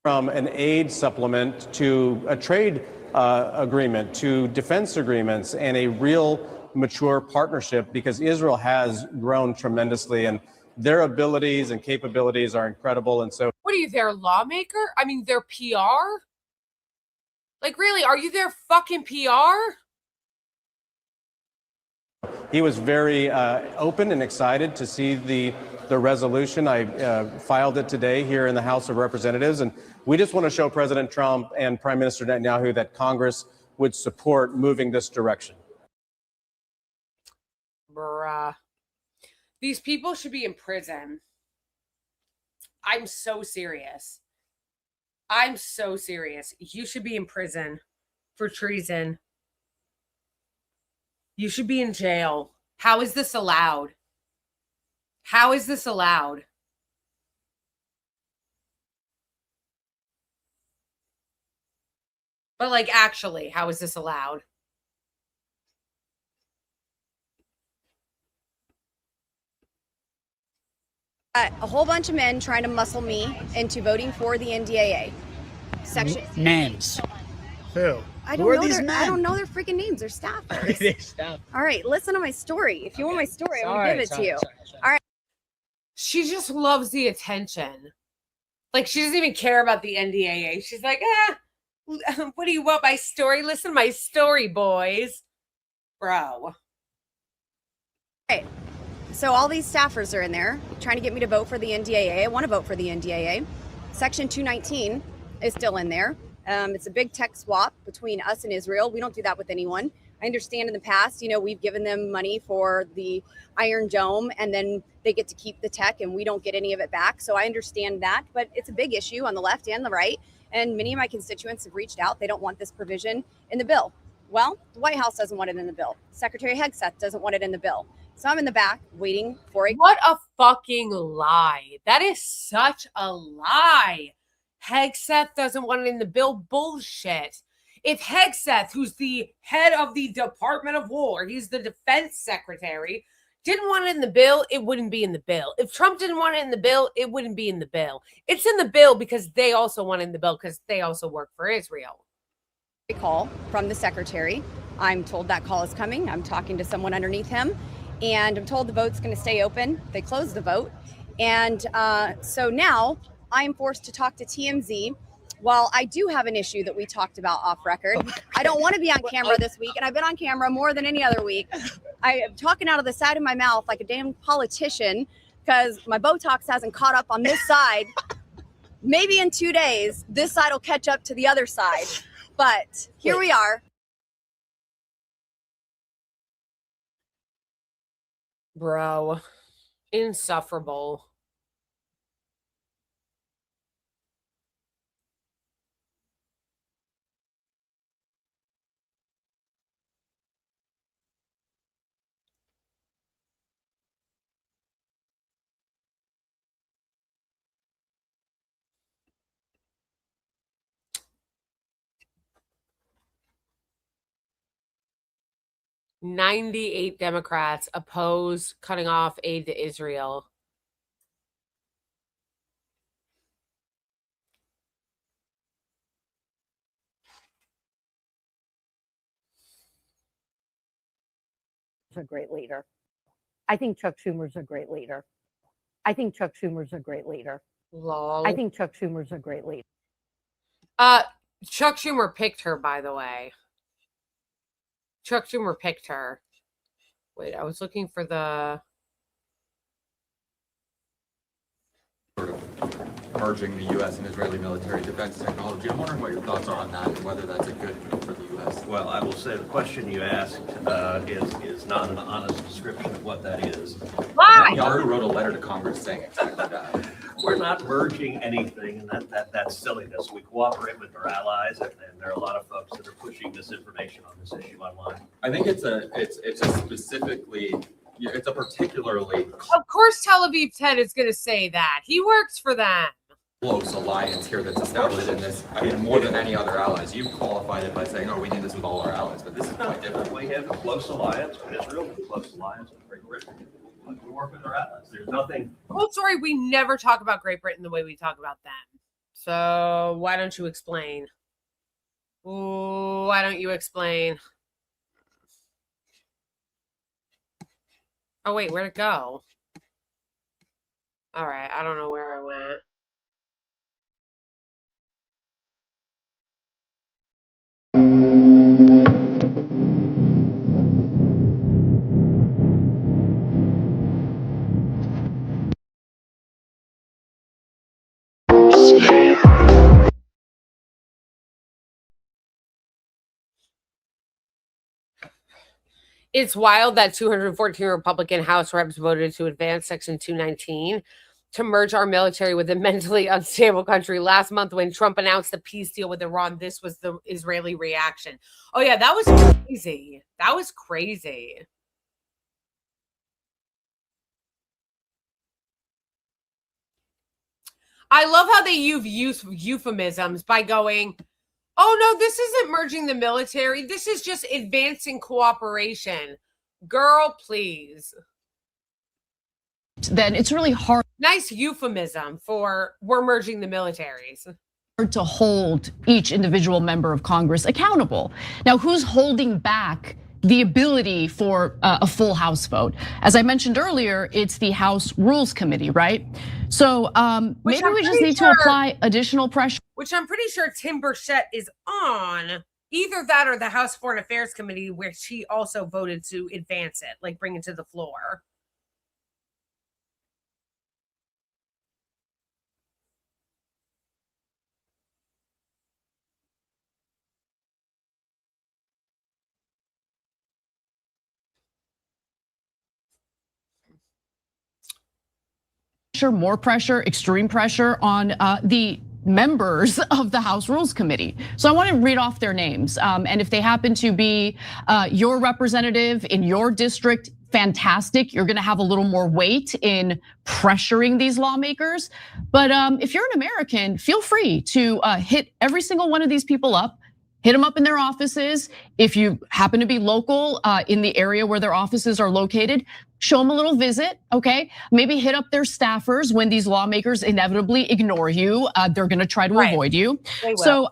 From an aid supplement to a trade agreement to defense agreements and a real mature partnership, because Israel has grown tremendously and their abilities and capabilities are incredible. And so, what are you, their lawmaker? I mean, their PR? Like, really, are you their fucking PR? He was very open and excited to see the resolution. I filed it today here in the House of Representatives, and we just want to show President Trump and Prime Minister Netanyahu that Congress would support moving this direction. Bruh. These people should be in prison. I'm so serious. I'm so serious. You should be in prison for treason. You should be in jail. How is this allowed? How is this allowed? But like, actually, how is this allowed? A whole bunch of men trying to muscle me into voting for the NDAA. Section names. Who? I don't know their, I don't know their freaking names. They're staffers. They're staff. All right, listen to my story. If you want my story, I'm gonna give it to you. All right. She just loves the attention. Like, she doesn't even care about the NDAA. She's like, what do you want? My story? Listen to my story, boys. Bro. Okay. So all these staffers are in there trying to get me to vote for the NDAA. I want to vote for the NDAA. Section 219 is still in there. It's a big tech swap between us and Israel. We don't do that with anyone. I understand in the past, we've given them money for the Iron Dome, and then they get to keep the tech and we don't get any of it back. So I understand that, but it's a big issue on the left and the right. And many of my constituents have reached out. They don't want this provision in the bill. Well, the White House doesn't want it in the bill. Secretary Hegseth doesn't want it in the bill. So I'm in the back waiting for it. What a fucking lie. That is such a lie. Hegseth doesn't want it in the bill. Bullshit. If Hegseth, who's the head of the Department of War, he's the defense secretary, didn't want it in the bill, it wouldn't be in the bill. If Trump didn't want it in the bill, it wouldn't be in the bill. It's in the bill because they also want it in the bill because they also work for Israel. A call from the secretary. I'm told that call is coming. I'm talking to someone underneath him, and I'm told the vote's going to stay open. They closed the vote. And so now I'm forced to talk to TMZ. While I do have an issue that we talked about off record, I don't want to be on camera this week, and I've been on camera more than any other week. I am talking out of the side of my mouth like a damn politician because my Botox hasn't caught up on this side. Maybe in 2 days, this side will catch up to the other side. But here we are. Bro, insufferable. $98 Democrats oppose cutting off aid to Israel. A great leader. I think Chuck Schumer's a great leader. I think Chuck Schumer's a great leader. Lol. I think Chuck Schumer's a great leader. Chuck Schumer picked her, by the way. Chuck Schumer picked her. Wait, I was looking for the... merging the U.S. and Israeli military defense technology. I'm wondering what your thoughts are on that and whether that's a good move for the U.S. Well, I will say the question you asked is not an honest description of what that is. Why? Yahoo wrote a letter to Congress saying exactly that. We're not merging anything, and that's silliness. We cooperate with our allies, and there are a lot of folks that are pushing misinformation on this issue online. I think it's a particularly Of course Tel Aviv Ted is going to say that. He works for them. close alliance here that's established in this. I mean, more than any other allies. You've qualified it by saying, "Oh, we need this with all our allies," but this is quite different. We have a close alliance with Israel, a close alliance with Great Britain. We work with our allies. There's nothing. Cool story. We never talk about Great Britain the way we talk about them. So why don't you explain? Ooh, why don't you explain? Oh, wait, where'd it go? All right, I don't know where I went. It's wild that 214 Republican House reps voted to advance Section 219 to merge our military with a mentally unstable country. Last month, when Trump announced the peace deal with Iran, this was the Israeli reaction. Oh, yeah, that was crazy. That was crazy. I love how they use euphemisms by going, oh, no, this isn't merging the military. This is just advancing cooperation. Girl, please. Then it's really hard. Nice euphemism for we're merging the militaries. To hold each individual member of Congress accountable. Now, who's holding back the ability for a full House vote? As I mentioned earlier, it's the House Rules Committee, right? So maybe we just need to apply additional pressure. Which I'm pretty sure Tim Burchett is on. Either that or the House Foreign Affairs Committee, which he also voted to advance it, like bring it to the floor. More pressure, extreme pressure on the members of the House Rules Committee. So I want to read off their names. And if they happen to be your representative in your district, fantastic. You're going to have a little more weight in pressuring these lawmakers. But if you're an American, feel free to hit every single one of these people up. Hit them up in their offices. If you happen to be local in the area where their offices are located, show them a little visit, okay? Maybe hit up their staffers when these lawmakers inevitably ignore you. They're gonna try to avoid you. So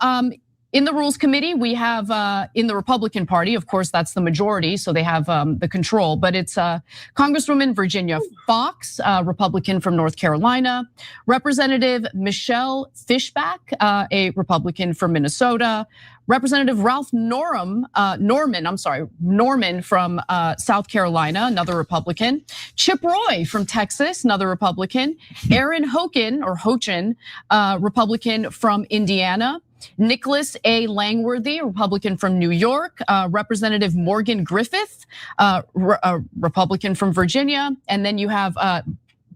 in the Rules Committee, we have in the Republican Party, of course, that's the majority, so they have the control, but it's Congresswoman Virginia Fox, Republican from North Carolina, Representative Michelle Fishback, a Republican from Minnesota, Representative Ralph Norman from South Carolina, another Republican. Chip Roy from Texas, another Republican. Aaron Hochin, Republican from Indiana. Nicholas A. Langworthy, Republican from New York. Representative Morgan Griffith, Republican from Virginia. And then you have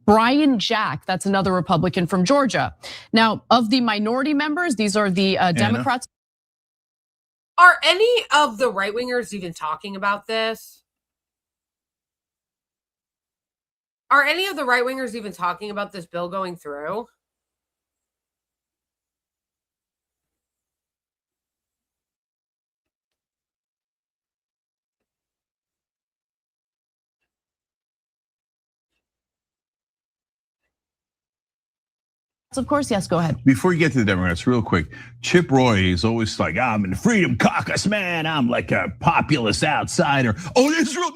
Brian Jack, that's another Republican from Georgia. Now, of the minority members, these are the Democrats. Are any of the right-wingers even talking about this? Are any of the right-wingers even talking about this bill going through? Of course, yes, go ahead. Before you get to the Democrats, real quick, Chip Roy is always like, I'm in the Freedom Caucus, man. I'm like a populist outsider. Oh, Israel,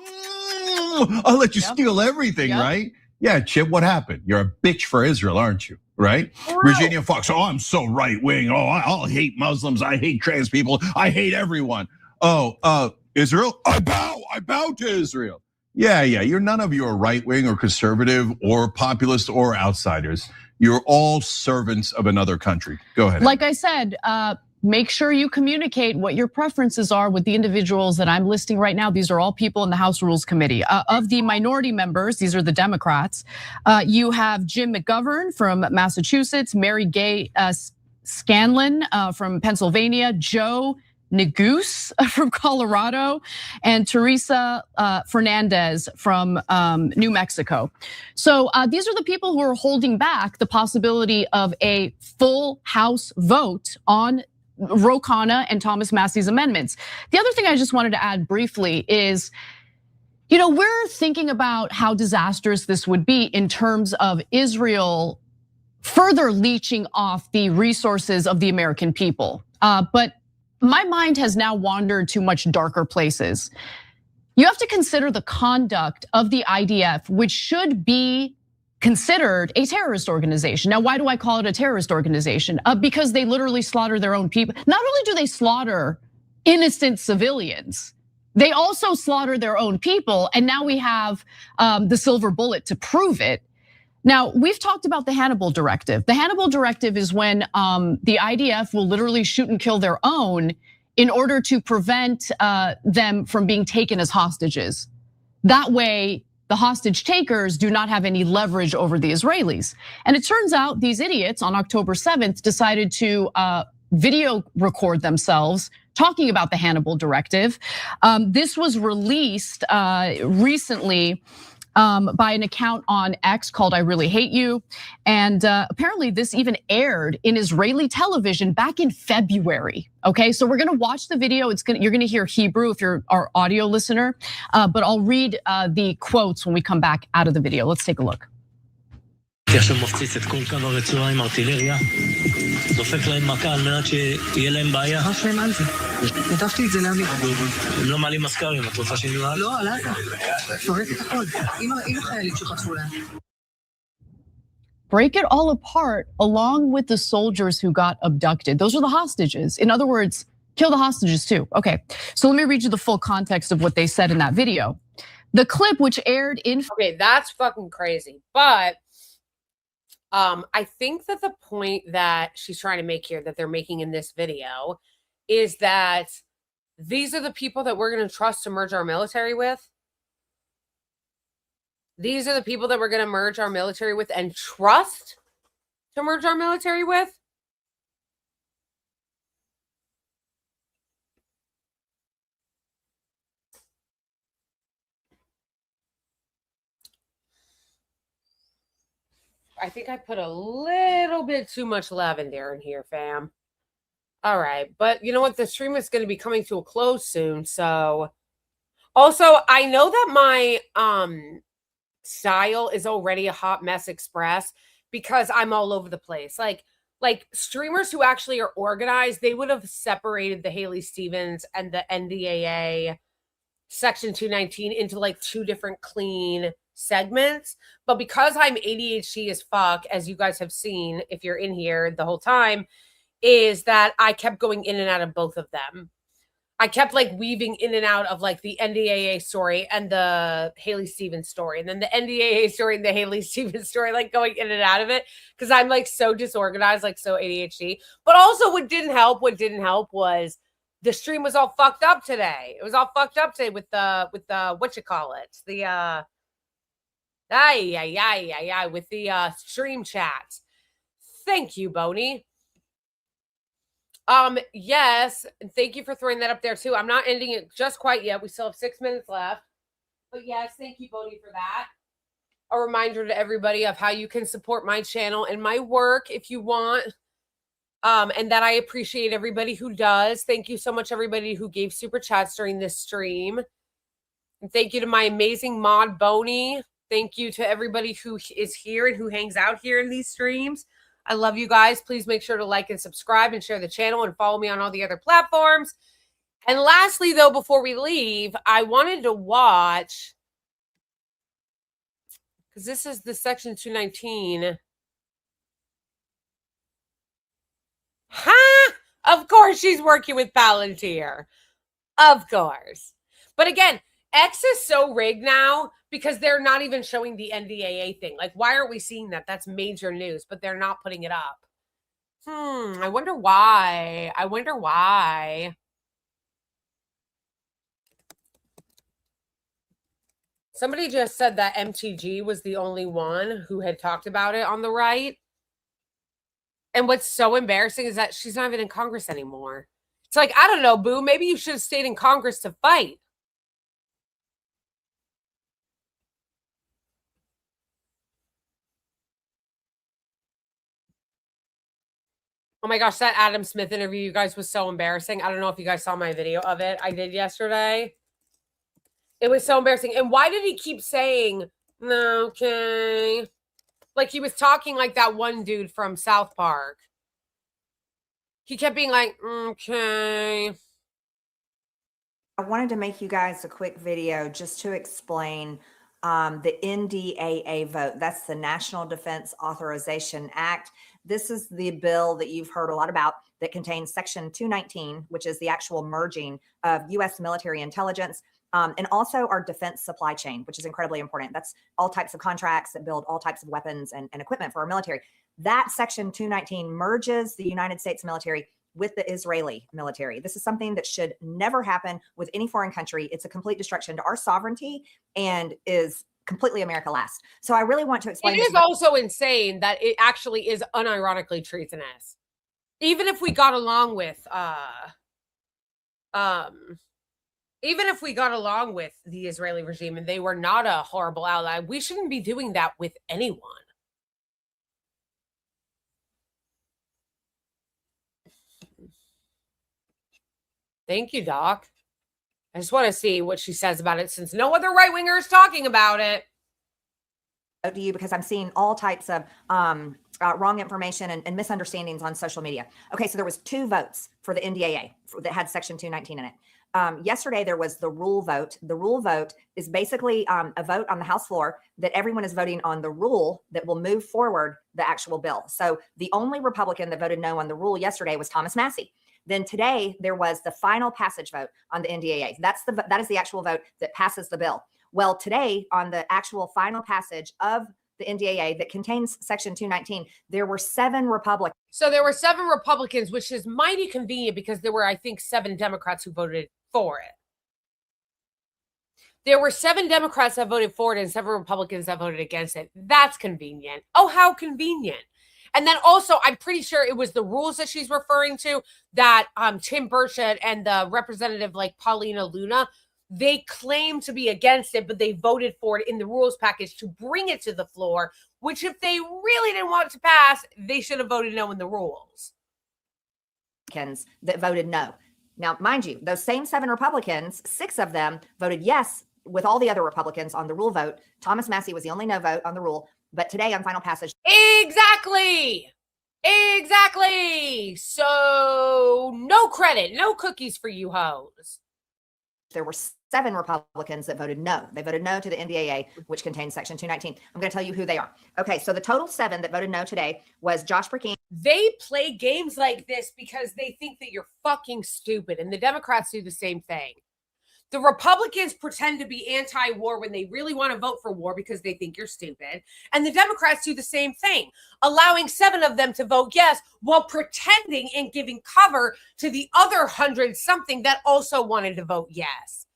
I'll let you steal everything, right? Yeah, Chip, what happened? You're a bitch for Israel, aren't you? Right? Virginia Fox, oh, I'm so right wing. Oh, I'll hate Muslims. I hate trans people. I hate everyone. Oh, Israel, I bow to Israel. Yeah, you're none of you are right wing or conservative or populist or outsiders. You're all servants of another country. Go ahead. Like I said, make sure you communicate what your preferences are with the individuals that I'm listing right now. These are all people in the House Rules Committee. Of the minority members, these are the Democrats. You have Jim McGovern from Massachusetts, Mary Gay Scanlon from Pennsylvania, Joe Neguse from Colorado, and Teresa Fernandez from New Mexico. So these are the people who are holding back the possibility of a full House vote on Ro Khanna and Thomas Massey's amendments. The other thing I just wanted to add briefly is, we're thinking about how disastrous this would be in terms of Israel further leeching off the resources of the American people. But my mind has now wandered to much darker places. You have to consider the conduct of the IDF, which should be considered a terrorist organization. Now, why do I call it a terrorist organization? Because they literally slaughter their own people. Not only do they slaughter innocent civilians, they also slaughter their own people. And now we have the silver bullet to prove it. Now, we've talked about the Hannibal Directive. The Hannibal Directive is when the IDF will literally shoot and kill their own in order to prevent them from being taken as hostages. That way, the hostage takers do not have any leverage over the Israelis. And it turns out these idiots on October 7th decided to video record themselves talking about the Hannibal Directive. This was released recently by an account on X called I Really Hate You. And apparently this even aired in Israeli television back in February. Okay, so we're gonna watch the video. You're gonna hear Hebrew if you're our audio listener, but I'll read the quotes when we come back out of the video. Let's take a look. עכשיו מפציץ את כל קו הרצועה עם ארטילריה, דופק להם מכה על מנת שיהיה להם בעיה. ממש להם על זה. כתבתי את זה לאמיר. הם לא מעלים מסקרים, את רוצה שנראה? לא, עלה אתה. פרק את הכל. עם החיילים שחטפו להם. Break it all apart along with the soldiers who got abducted. Those are the hostages. In other words, kill the hostages too. Okay, so let me read you the full context of what they said in that video. The clip which aired in... Okay, that's fucking crazy. But I think that the point that she's trying to make here, that they're making in this video, is that these are the people that we're going to trust to merge our military with. These are the people that we're going to merge our military with and trust to merge our military with. I think I put a little bit too much lavender in here, fam. All right. But you know what? The stream is going to be coming to a close soon. So also, I know that my style is already a hot mess express because I'm all over the place. Like streamers who actually are organized, they would have separated the Haley Stevens and the NDAA Section 219 into like two different clean segments. But because I'm ADHD as fuck, as you guys have seen, if you're in here the whole time, is that I kept going in and out of both of them. I kept like weaving in and out of like the NDAA story and the Haley Stevens story, and then the NDAA story and the Haley Stevens story, like going in and out of it because I'm like so disorganized, like so ADHD. But also, what didn't help was the stream was all fucked up today. It was all fucked up today with the what you call it, the with the stream chat. Thank you, Boney. Yes, thank you for throwing that up there too. I'm not ending it just quite yet. We still have 6 minutes left. But yes, thank you, Bonnie, for that. A reminder to everybody of how you can support my channel and my work if you want. And that I appreciate everybody who does. Thank you so much, everybody who gave super chats during this stream. And thank you to my amazing mod, Bonnie. Thank you to everybody who is here and who hangs out here in these streams. I love you guys. Please make sure to like and subscribe and share the channel and follow me on all the other platforms. And lastly, though, before we leave, I wanted to watch, because this is the Section 219. Ha! Of course she's working with Palantir. Of course. But again, X is so rigged now because they're not even showing the NDAA thing. Like, why aren't we seeing that? That's major news, but they're not putting it up. I wonder why. Somebody just said that MTG was the only one who had talked about it on the right. And what's so embarrassing is that she's not even in Congress anymore. It's like, I don't know, Boo, maybe you should have stayed in Congress to fight. Oh my gosh, that Adam Smith interview, you guys, was so embarrassing. I don't know if you guys saw my video of it. I did yesterday. It was so embarrassing. And why did he keep saying, okay? Like he was talking like that one dude from South Park. He kept being like, okay. I wanted to make you guys a quick video just to explain the NDAA vote. That's the National Defense Authorization Act. This is the bill that you've heard a lot about that contains Section 219, which is the actual merging of U.S. military intelligence and also our defense supply chain, which is incredibly important. That's all types of contracts that build all types of weapons and equipment for our military. That Section 219 merges the United States military with the Israeli military. This is something that should never happen with any foreign country. It's a complete destruction to our sovereignty and is completely America last. So I really want to explain. It is also insane that it actually is unironically treasonous. Even if we got along with the Israeli regime and they were not a horrible ally, we shouldn't be doing that with anyone. Thank you, Doc. I just want to see what she says about it since no other right-winger is talking about it. To you because I'm seeing all types of wrong information and misunderstandings on social media. Okay, so there was 2 votes for the NDAA that had Section 219 in it. Yesterday, there was the rule vote. The rule vote is basically a vote on the House floor that everyone is voting on the rule that will move forward the actual bill. So the only Republican that voted no on the rule yesterday was Thomas Massie. Then today, there was the final passage vote on the NDAA. That is the actual vote that passes the bill. Well, today, on the actual final passage of the NDAA that contains Section 219, there were 7 Republicans. So there were 7 Republicans, which is mighty convenient because there were, I think, 7 Democrats who voted for it. There were 7 Democrats that voted for it and 7 Republicans that voted against it. That's convenient. Oh, how convenient. And then also, I'm pretty sure it was the rules that she's referring to that Tim Burchett and the representative like Paulina Luna, they claim to be against it, but they voted for it in the rules package to bring it to the floor, which if they really didn't want it to pass, they should have voted no in the rules. That voted no. Now, mind you, those same 7 Republicans, 6 of them voted yes with all the other Republicans on the rule vote. Thomas Massie was the only no vote on the rule. But today on final passage. Exactly. So no credit, no cookies for you hoes. There were 7 Republicans that voted no. They voted no to the NDAA, which contains Section 219. I'm going to tell you who they are. Okay, so the total 7 that voted no today was Josh Burkeen. They play games like this because they think that you're fucking stupid, and the Democrats do the same thing. The Republicans pretend to be anti-war when they really want to vote for war because they think you're stupid. And the Democrats do the same thing, allowing 7 of them to vote yes while pretending and giving cover to the other 100-something that also wanted to vote yes.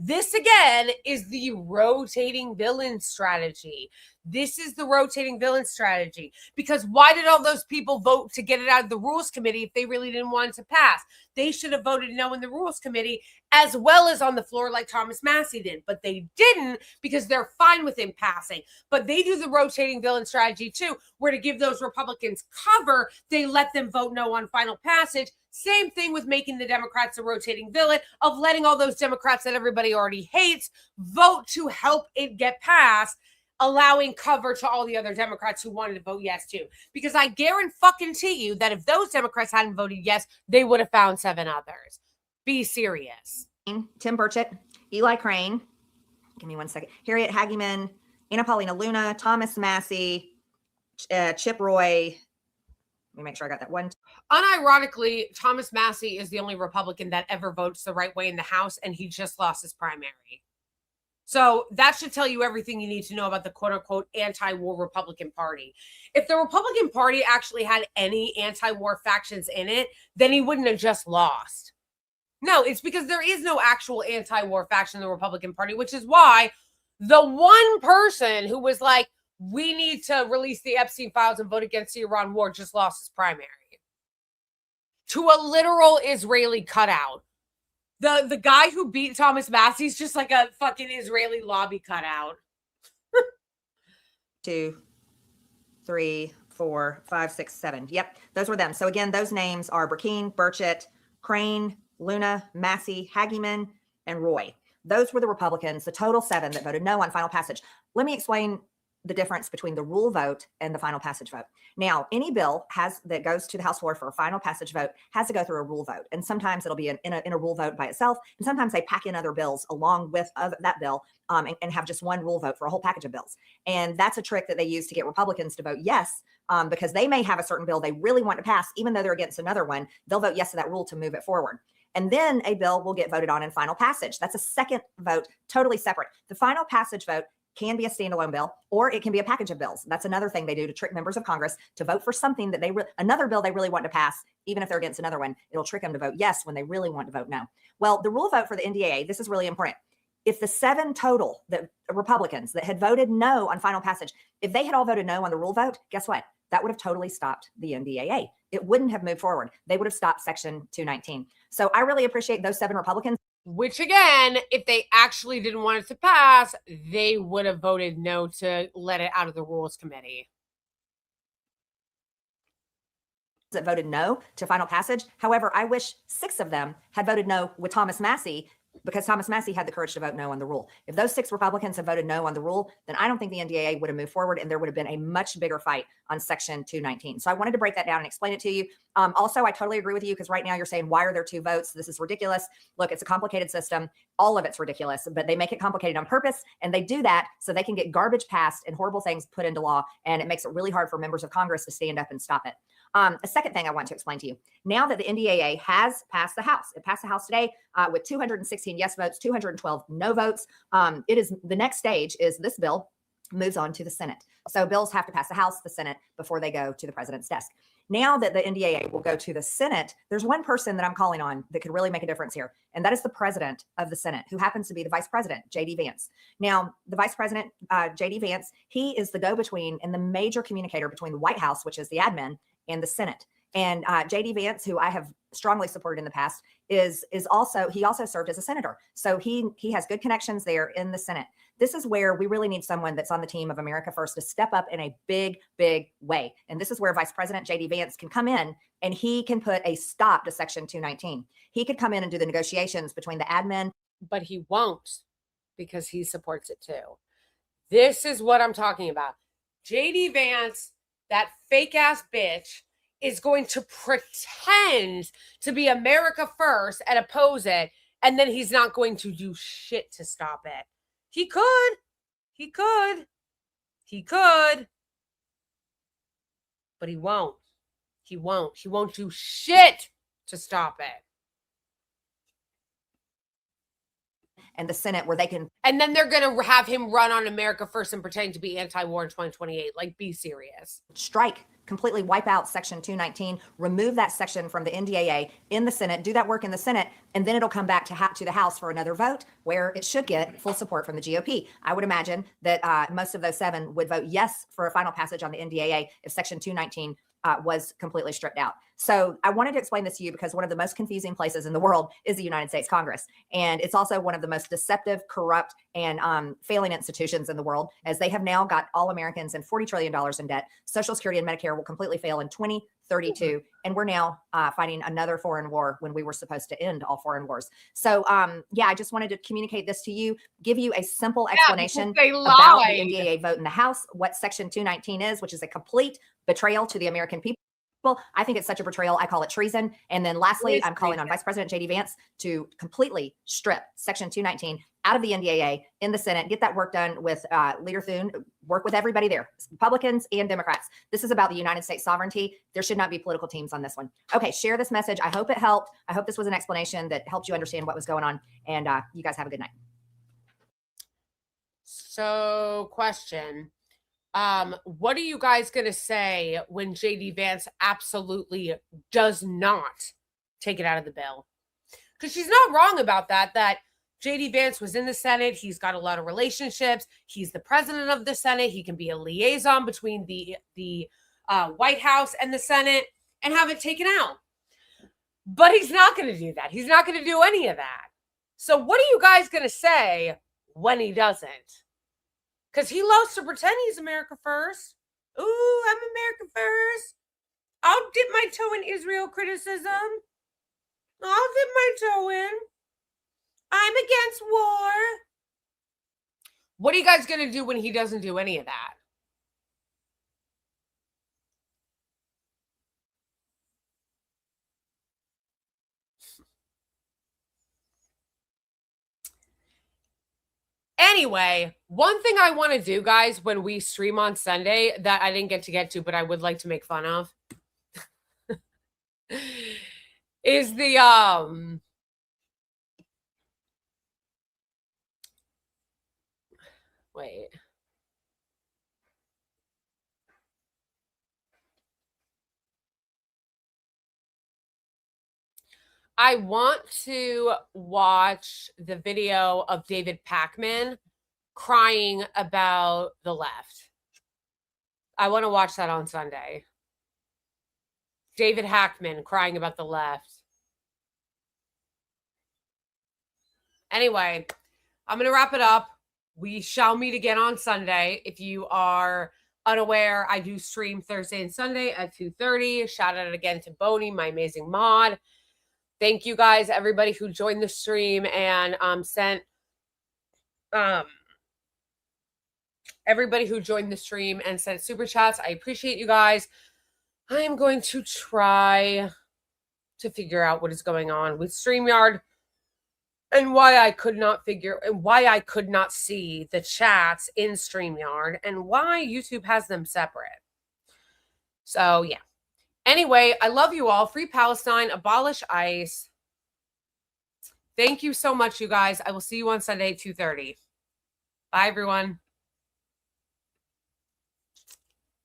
This, again, is the rotating villain strategy. This is the rotating villain strategy. Because why did all those people vote to get it out of the Rules Committee if they really didn't want it to pass? They should have voted no in the Rules Committee as well as on the floor like Thomas Massie did. But they didn't because they're fine with him passing. But they do the rotating villain strategy too, where to give those Republicans cover, they let them vote no on final passage. Same thing with making the Democrats a rotating villain, of letting all those Democrats that everybody already hates vote to help it get passed, allowing cover to all the other Democrats who wanted to vote yes too. Because I guarantee you that if those Democrats hadn't voted yes, they would have found 7 others. Be serious. Tim Burchett, Eli Crane, give me one second, Harriet Hageman, Anna Paulina Luna, Thomas Massie, Chip Roy. Let me make sure I got that one. Unironically, Thomas Massie is the only Republican that ever votes the right way in the House, and he just lost his primary. So that should tell you everything you need to know about the quote-unquote anti-war Republican Party. If the Republican Party actually had any anti-war factions in it, then he wouldn't have just lost. No, it's because there is no actual anti-war faction in the Republican Party, which is why the one person who was like, we need to release the Epstein files and vote against the Iran war just lost his primary to a literal Israeli cutout. The guy who beat Thomas Massie is just like a fucking Israeli lobby cutout. 2, 3, 4, 5, 6, 7. Yep, those were them. So again, those names are Burkeen, Burchett, Crane, Luna, Massie, Hageman, and Roy. Those were the Republicans, the total 7 that voted no on final passage. Let me explain the difference between the rule vote and the final passage vote. Now, any bill that goes to the House floor for a final passage vote has to go through a rule vote. And sometimes it'll be in a rule vote by itself. And sometimes they pack in other bills along with that bill and have just one rule vote for a whole package of bills. And that's a trick that they use to get Republicans to vote yes, because they may have a certain bill they really want to pass, even though they're against another one. They'll vote yes to that rule to move it forward. And then a bill will get voted on in final passage. That's a second vote, totally separate. The final passage vote can be a standalone bill, or it can be a package of bills. That's another thing they do to trick members of Congress to vote for something that another bill they really want to pass, even if they're against another one. It'll trick them to vote yes when they really want to vote no. Well, the rule vote for the NDAA, this is really important. If the 7 total Republicans that had voted no on final passage, if they had all voted no on the rule vote, guess what? That would have totally stopped the NDAA. It wouldn't have moved forward. They would have stopped Section 219. So I really appreciate those 7 Republicans. Which again, if they actually didn't want it to pass, they would have voted no to let it out of the Rules Committee. That voted no to final passage. However, I wish 6 of them had voted no with Thomas Massie, because Thomas Massie had the courage to vote no on the rule. If those 6 Republicans had voted no on the rule, then I don't think the NDAA would have moved forward, and there would have been a much bigger fight on Section 219. So I wanted to break that down and explain it to you. Also, I totally agree with you, because right now you're saying, why are there 2 votes? This is ridiculous. Look, it's a complicated system. All of it's ridiculous, but they make it complicated on purpose, and they do that so they can get garbage passed and horrible things put into law, and it makes it really hard for members of Congress to stand up and stop it. A second thing I want to explain to you, now that the NDAA has passed the House, it passed the House today with 216 yes votes, 212 no votes. The next stage is this bill moves on to the Senate. So bills have to pass the House, the Senate before they go to the president's desk. Now that the NDAA will go to the Senate, there's one person that I'm calling on that could really make a difference here, and that is the president of the Senate, who happens to be the vice president, J.D. Vance. Now, the vice president, J.D. Vance, he is the go-between and the major communicator between the White House, which is the admin, and the Senate. And J.D. Vance, who I have strongly supported in the past, is also, he also served as a senator. So he has good connections there in the Senate. This is where we really need someone that's on the team of America First to step up in a big, big way. And this is where Vice President J.D. Vance can come in and he can put a stop to Section 219. He could come in and do the negotiations between the admin. But he won't, because he supports it too. This is what I'm talking about. J.D. Vance, that fake ass bitch, is going to pretend to be America First and oppose it, and then he's not going to do shit to stop it. He could. He could. He could. But he won't. He won't. He won't do shit to stop it. And the Senate where they can. And then they're going to have him run on America First and pretend to be anti-war in 2028. Like, be serious. Strike, completely wipe out Section 219, remove that section from the NDAA in the Senate, do that work in the Senate, and then it'll come back to the House for another vote where it should get full support from the GOP. I would imagine that most of those 7 would vote yes for a final passage on the NDAA if Section 219 was completely stripped out. So I wanted to explain this to you because one of the most confusing places in the world is the United States Congress. And it's also one of the most deceptive, corrupt, and failing institutions in the world, as they have now got all Americans in $40 trillion in debt. Social Security and Medicare will completely fail in 2032. And we're now fighting another foreign war when we were supposed to end all foreign wars. So yeah, I just wanted to communicate this to you, give you a simple explanation about the NDAA vote in the House, what Section 219 is, which is a complete betrayal to the American people. I think it's such a betrayal. I call it treason. And then lastly, I'm calling on Vice President J.D. Vance to completely strip Section 219 out of the NDAA in the Senate, get that work done with Leader Thune, work with everybody there, Republicans and Democrats. This is about the United States sovereignty. There should not be political teams on this one. Okay, share this message. I hope it helped. I hope this was an explanation that helped you understand what was going on. And you guys have a good night. So, question. What are you guys going to say when J.D. Vance absolutely does not take it out of the bill? Because she's not wrong about that J.D. Vance was in the Senate. He's got a lot of relationships. He's the president of the Senate. He can be a liaison between the White House and the Senate and have it taken out. But he's not going to do that. He's not going to do any of that. So what are you guys going to say when he doesn't? Because he loves to pretend he's America First. Ooh, I'm America First. I'll dip my toe in Israel criticism. I'll dip my toe in. I'm against war. What are you guys going to do when he doesn't do any of that? Anyway, one thing I want to do, guys, when we stream on Sunday that I didn't get to, but I would like to make fun of, is the wait. I want to watch the video of David Pakman crying about the left. I want to watch that on Sunday. David Hackman crying about the left. Anyway, I'm going to wrap it up. We shall meet again on Sunday. If you are unaware, I do stream Thursday and Sunday at 2:30. Shout out again to Boney, my amazing mod. Thank you guys, everybody who joined the stream and sent everybody who joined the stream and sent super chats. I appreciate you guys. I am going to try to figure out what is going on with StreamYard and why I could not see the chats in StreamYard and why YouTube has them separate. So yeah. Anyway, I love you all. Free Palestine, abolish ICE. Thank you so much, you guys. I will see you on Sunday, 2:30. Bye, everyone.